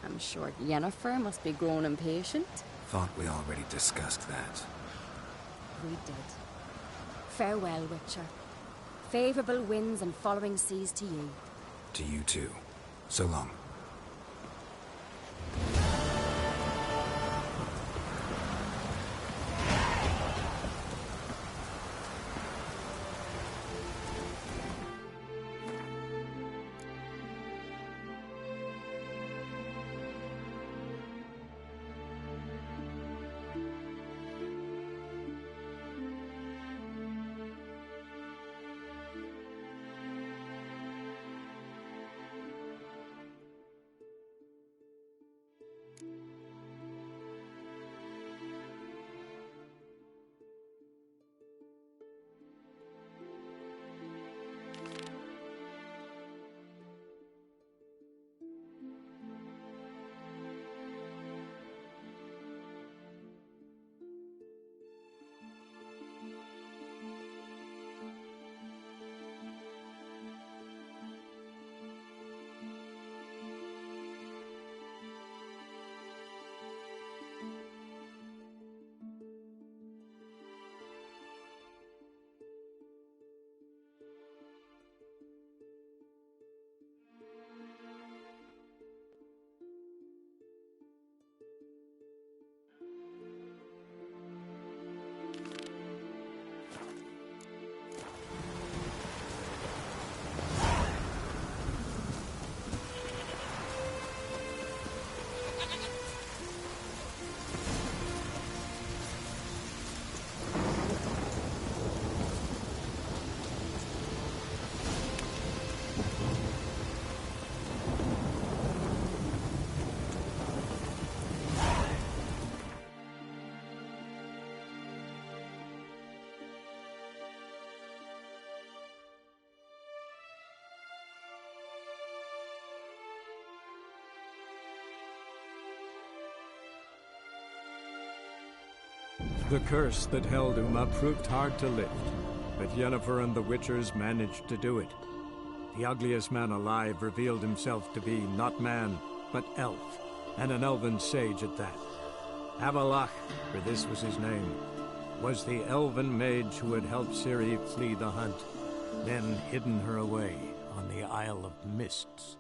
I'm sure Yennefer must be growing impatient. Thought we already discussed that. We did. Farewell, Witcher. Favorable winds and following seas to you. To you too. So long. The curse that held Uma proved hard to lift, but Yennefer and the Witchers managed to do it. The ugliest man alive revealed himself to be not man, but elf, and an elven sage at that. Avalach, for this was his name. was the elven mage who had helped Ciri flee the hunt, then hidden her away on the Isle of Mists.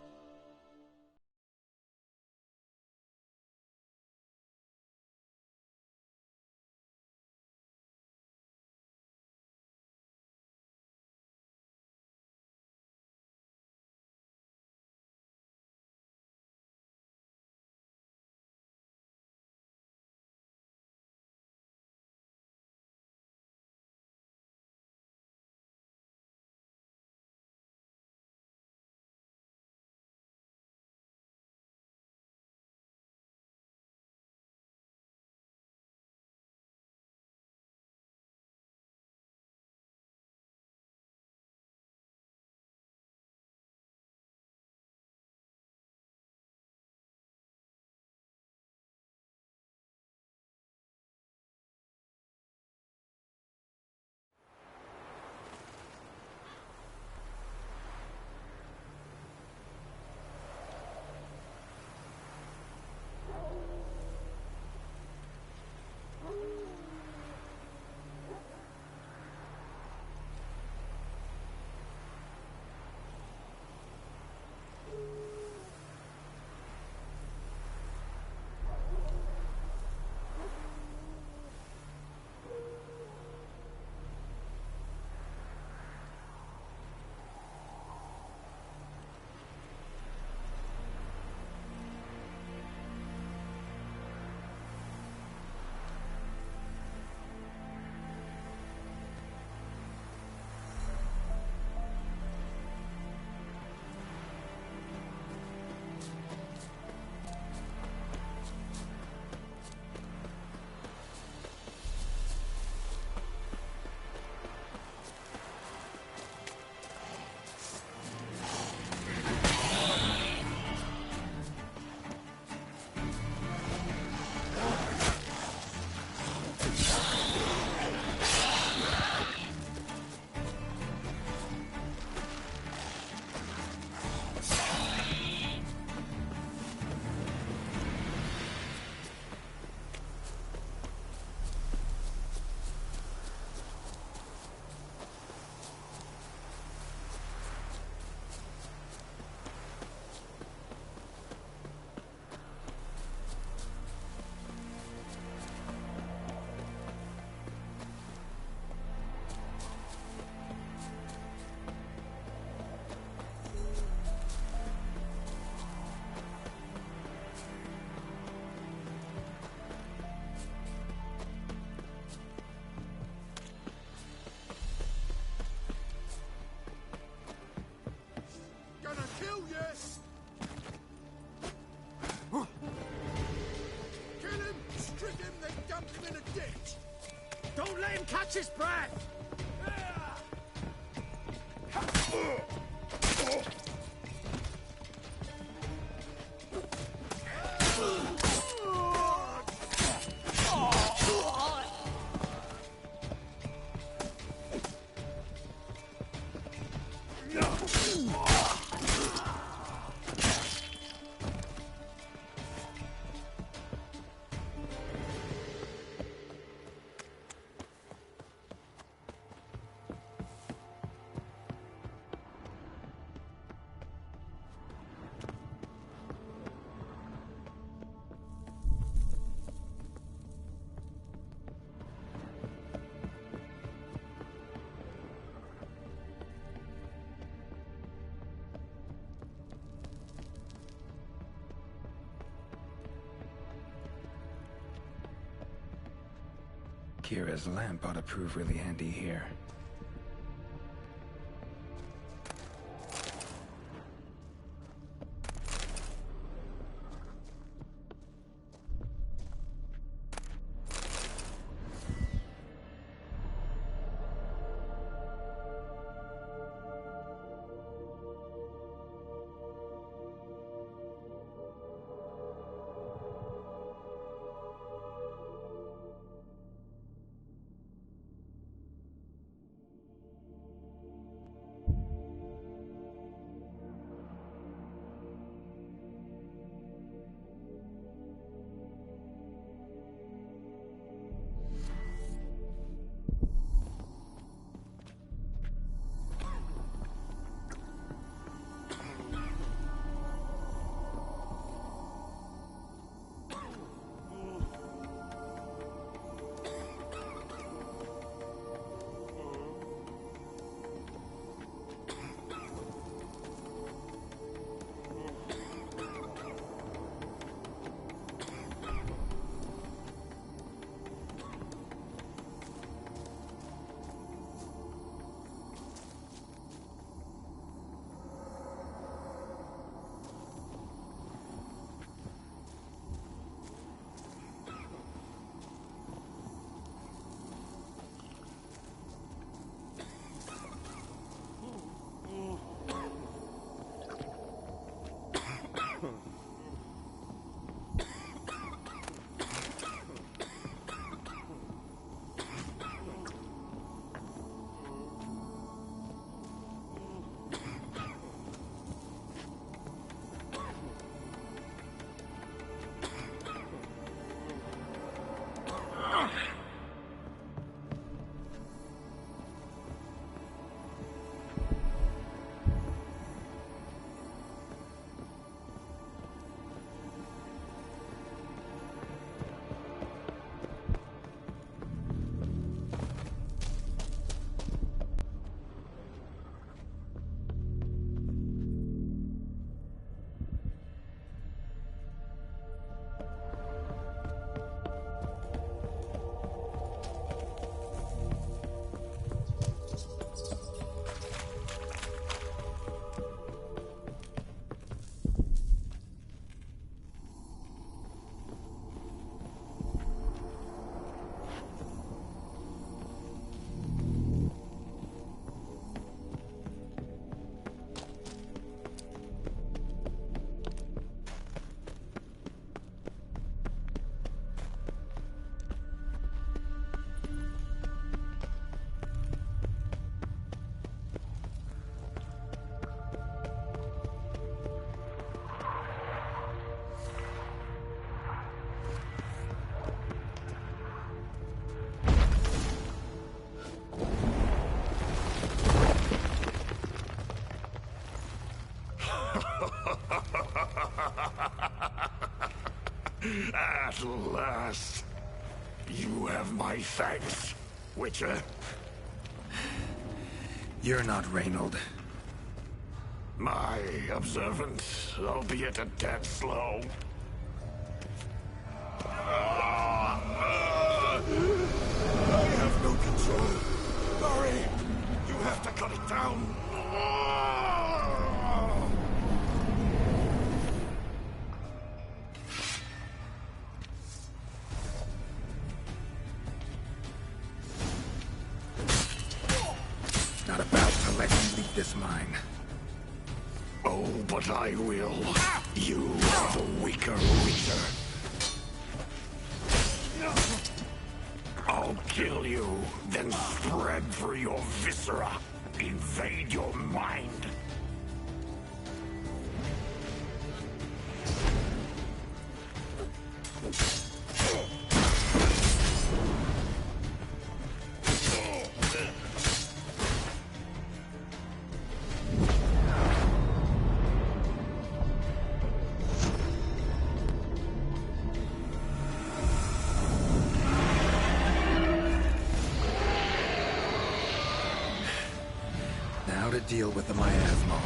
Kill, yes! Kill him, strip him, then dump him in a ditch! Don't let him catch his breath! Kira's lamp ought to prove really handy here. At last, you have my thanks, Witcher. You're not Reynold. My observance, albeit a tad slow. I have no control. Sorry, you have to cut it down. Not about to let you leave this mine. Oh, but I will. You are the weaker Witcher. I'll kill you, then spread through your viscera. Invade your mind. Now to deal with the miasma.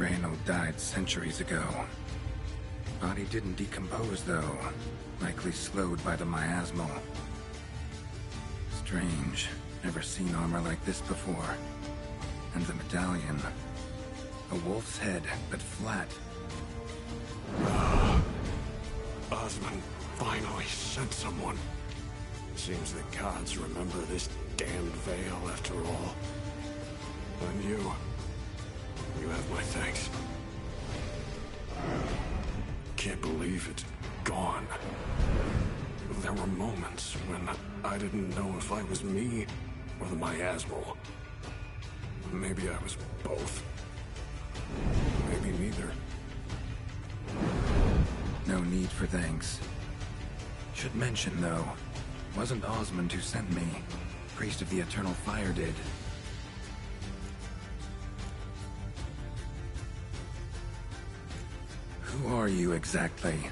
Reynold died centuries ago. Body didn't decompose, though. Likely slowed by the miasmal. Strange. Never seen armor like this before. And the medallion. A wolf's head, but flat. Osmond finally sent someone. Seems the gods remember this damned veil after all. And you have my thanks. Can't believe it's gone. There were moments when I didn't know if I was me or the miasmal. Maybe I was both. Maybe neither. No need for thanks. Should mention, though, wasn't Osmond who sent me. Priest of the Eternal Fire did. Who are you exactly?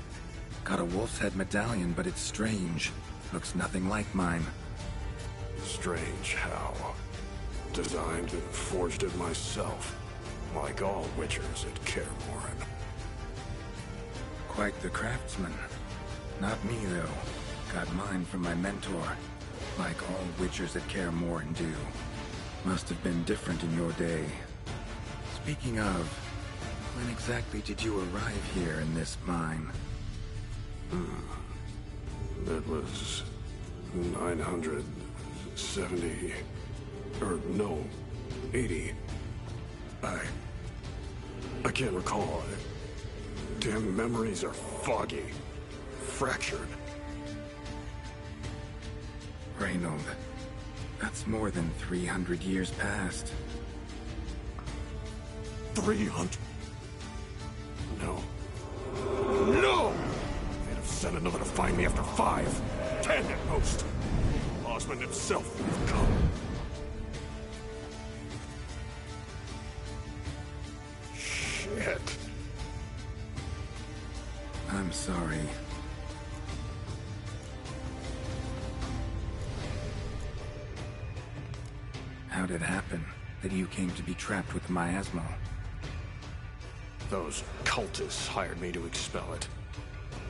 Got a wolf's head medallion, but it's strange. Looks nothing like mine. Strange how? Designed and forged it myself, like all witchers at Kaer Morhen. Quite the craftsman. Not me, though. Got mine from my mentor, like all witchers at Kaer Morhen do. Must have been different in your day. Speaking of, when exactly did you arrive here in this mine? It was 970... or no, 80. I can't recall. Damn memories are foggy. Fractured. Reynold, that's more than 300 years past. 300? No. No! They'd have sent another to find me after 5, 10 at most. Osmond himself would have come. Shit. I'm sorry. How did it happen that you came to be trapped with the miasmal? Those cultists hired me to expel it.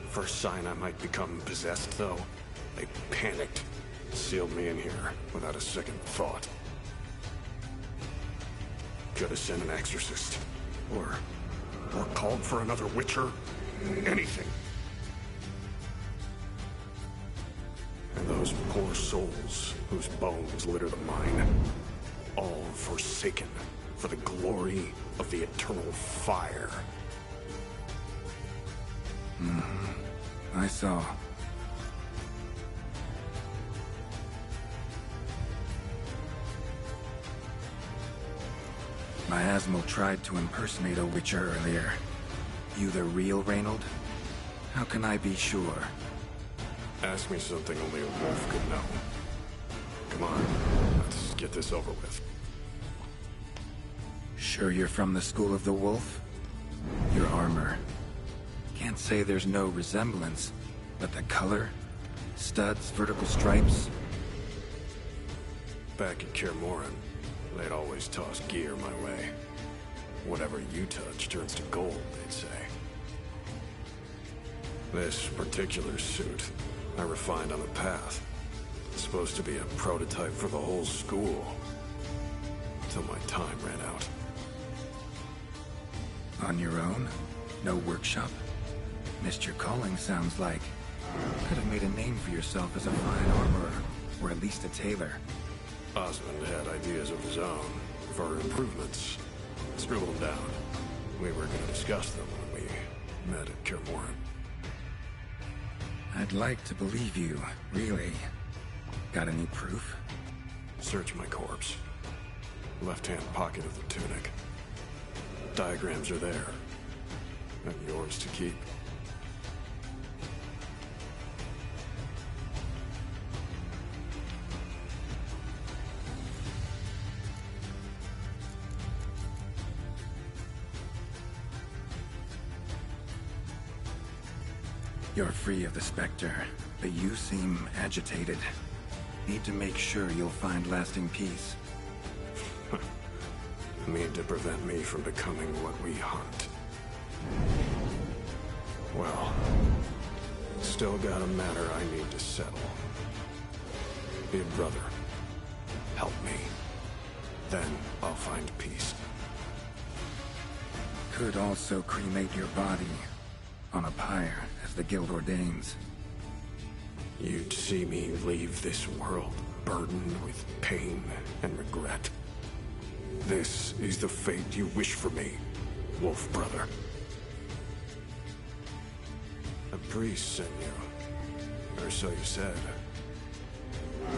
First sign I might become possessed, though, they panicked. Sealed me in here without a second thought. Could have sent an exorcist. Or called for another witcher. Anything. And those poor souls whose bones litter the mine. All forsaken for the glory of the eternal fire. I saw. Miasmal tried to impersonate a witcher earlier. You the real Reynold? How can I be sure? Ask me something only a wolf could know. Come on, let's get this over with. Sure you're from the School of the Wolf? Your armor. Can't say there's no resemblance, but the color? Studs, vertical stripes? Back at Kaer Morhen, they'd always toss gear my way. Whatever you touch turns to gold, they'd say. This particular suit, I refined on the path. It's supposed to be a prototype for the whole school. Until my time ran out. On your own? No workshop? Missed your calling, sounds like. Could have made a name for yourself as a fine armorer, or at least a tailor. Osmond had ideas of his own for improvements. Scribbled them down. We were going to discuss them when we met at Kaer Morhen. I'd like to believe you, really. Got any proof? Search my corpse. Left-hand pocket of the tunic. Diagrams are there. And yours to keep. You're free of the Spectre, but you seem agitated. Need to make sure you'll find lasting peace. mean to prevent me from becoming what we hunt. Well, still got a matter I need to settle. Big brother, help me. Then I'll find peace. Could also cremate your body on a pyre, as the guild ordains. You'd see me leave this world burdened with pain and regret. This is the fate you wish for me, Wolf Brother. A priest sent you, or so you said.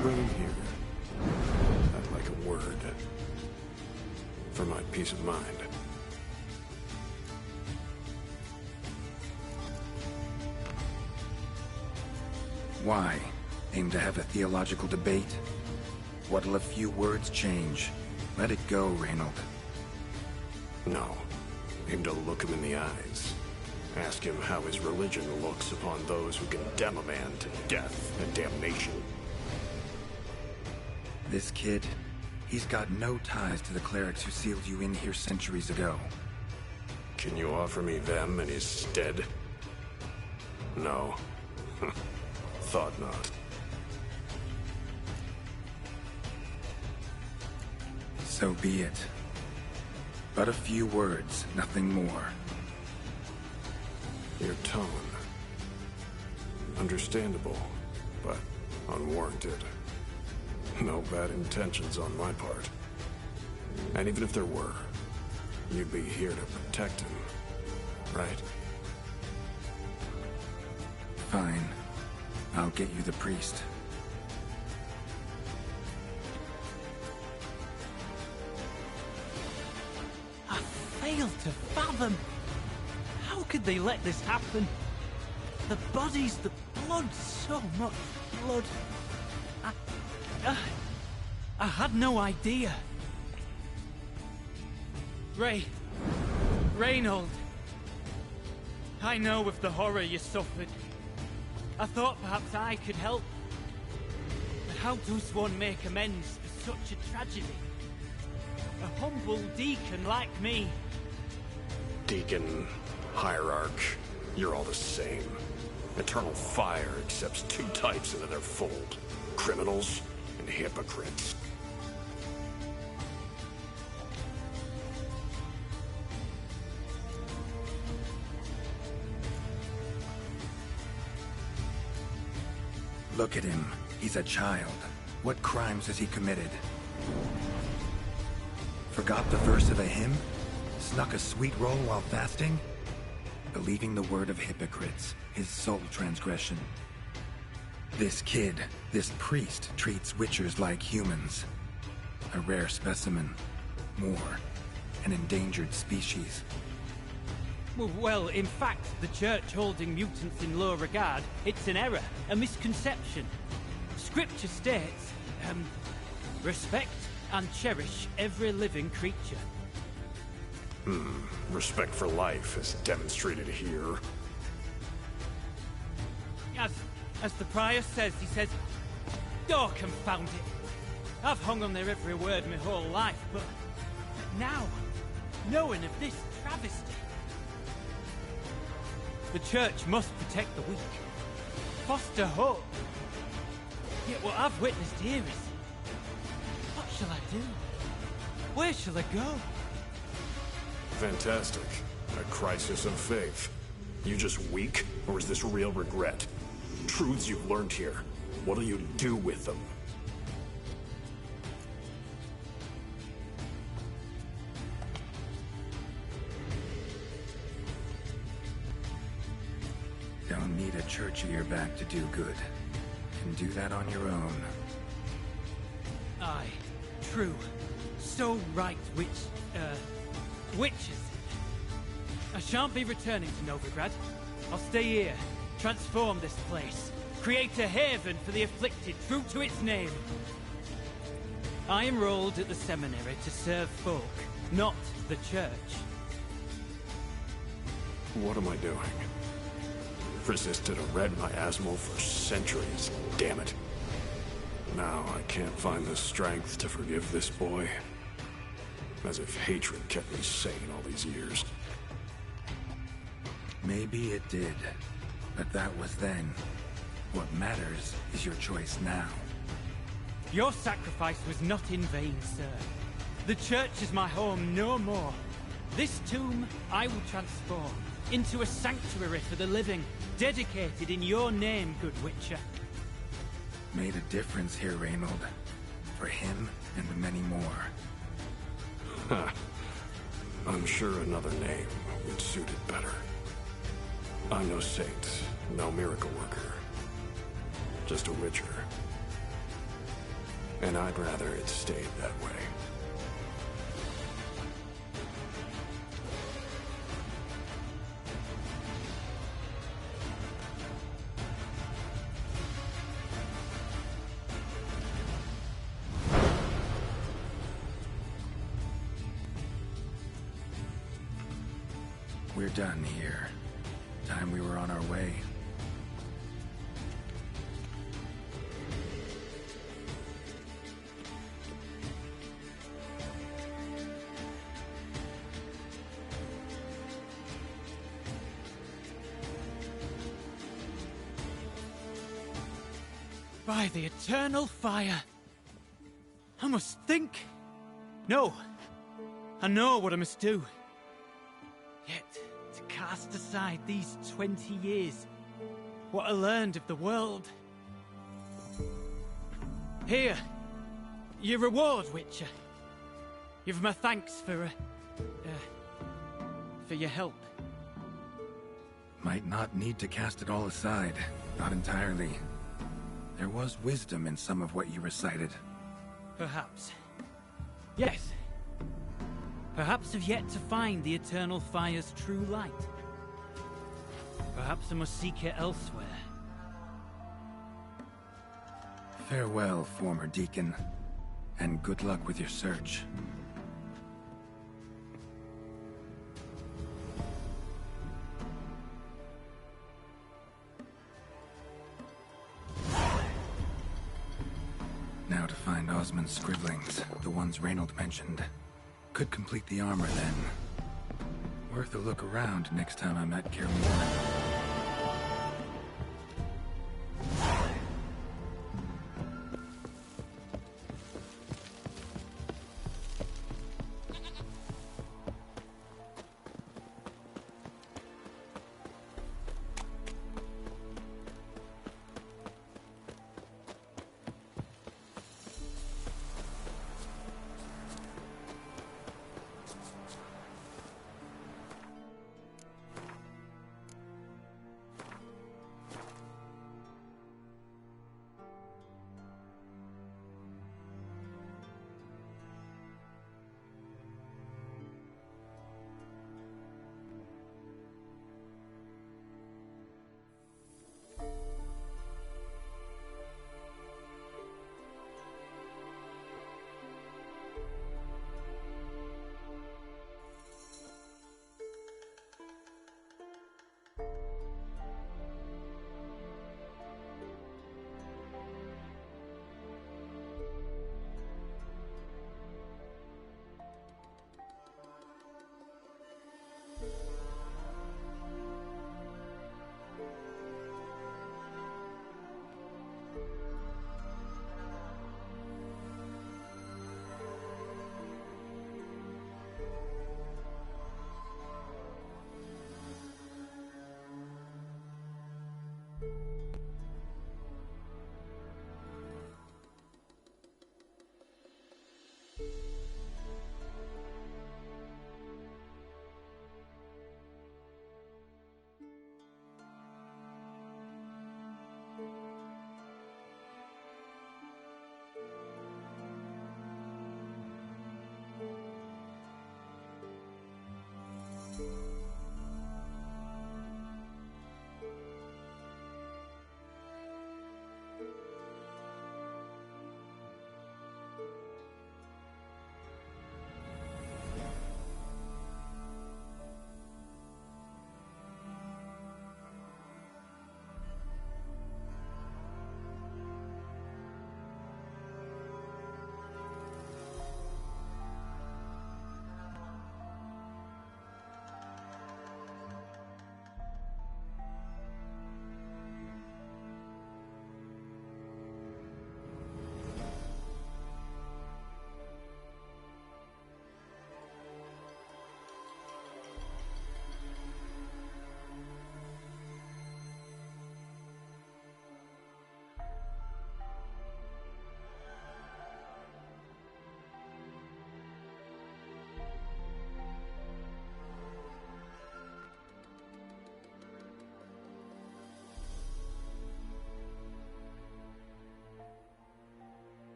Bring him here. I'd like a word. For my peace of mind. Why? Aim to have a theological debate? What'll a few words change? Let it go, Reynold. No. Aim to look him in the eyes. Ask him how his religion looks upon those who condemn a man to death and damnation. This kid, he's got no ties to the clerics who sealed you in here centuries ago. Can you offer me them in his stead? No. Thought not. So be it. But a few words, nothing more. Your tone. Understandable, but unwarranted. No bad intentions on my part. And even if there were, you'd be here to protect him, right? Fine. I'll get you the priest. I fail to fathom. How could they let this happen? The bodies, the blood, so much blood. I had no idea. Reynold. I know of the horror you suffered. I thought perhaps I could help. But how does one make amends for such a tragedy? A humble deacon like me. Deacon, hierarch, you're all the same. Eternal Fire accepts two types into their fold. Criminals and hypocrites. Look at him. He's a child. What crimes has he committed? Forgot the verse of a hymn? Snuck a sweet roll while fasting? Believing the word of hypocrites, his sole transgression. This kid, this priest, treats witchers like humans. A rare specimen. More, an endangered species. Well, in fact, the church holding mutants in low regard, it's an error, a misconception. Scripture states, respect and cherish every living creature. Respect for life is demonstrated here. As the prior says, he says, oh, confound it. I've hung on their every word my whole life, but now, knowing of this travesty, the church must protect the weak, foster hope. Yet what I've witnessed here is... what shall I do? Where shall I go? Fantastic. A crisis of faith. You just weak, or is this real regret? Truths you've learned here. What'll you do with them? Don't need a church at your back to do good. Can do that on your own. Aye, true. So right, witches. I shan't be returning to Novigrad. I'll stay here, transform this place, create a haven for the afflicted, true to its name. I enrolled at the seminary to serve folk, not the church. What am I doing? Resisted a red miasmal for centuries, damn it. Now I can't find the strength to forgive this boy. As if hatred kept me sane all these years. Maybe it did, but that was then. What matters is your choice now. Your sacrifice was not in vain, sir. The church is my home no more. This tomb I will transform into a sanctuary for the living, dedicated in your name, good Witcher. Made a difference here, Reynold. For him and many more. I'm sure another name would suit it better. I'm no saint, no miracle worker. Just a Witcher. And I'd rather it stayed that way. We're done here. Time we were on our way. By the eternal fire. I must think. No. I know what I must do. Yet, to cast aside these 20 years, what I learned of the world. Here, your reward, Witcher. You've my thanks for your help. Might not need to cast it all aside. Not entirely. There was wisdom in some of what you recited. Perhaps. Yes. Perhaps I've yet to find the eternal fire's true light. Perhaps I must seek it elsewhere. Farewell, former deacon. And good luck with your search. Now to find Osmond's scribblings, the ones Reynold mentioned. Could complete the armor then. Worth a look around next time I'm at Kaer Morhen.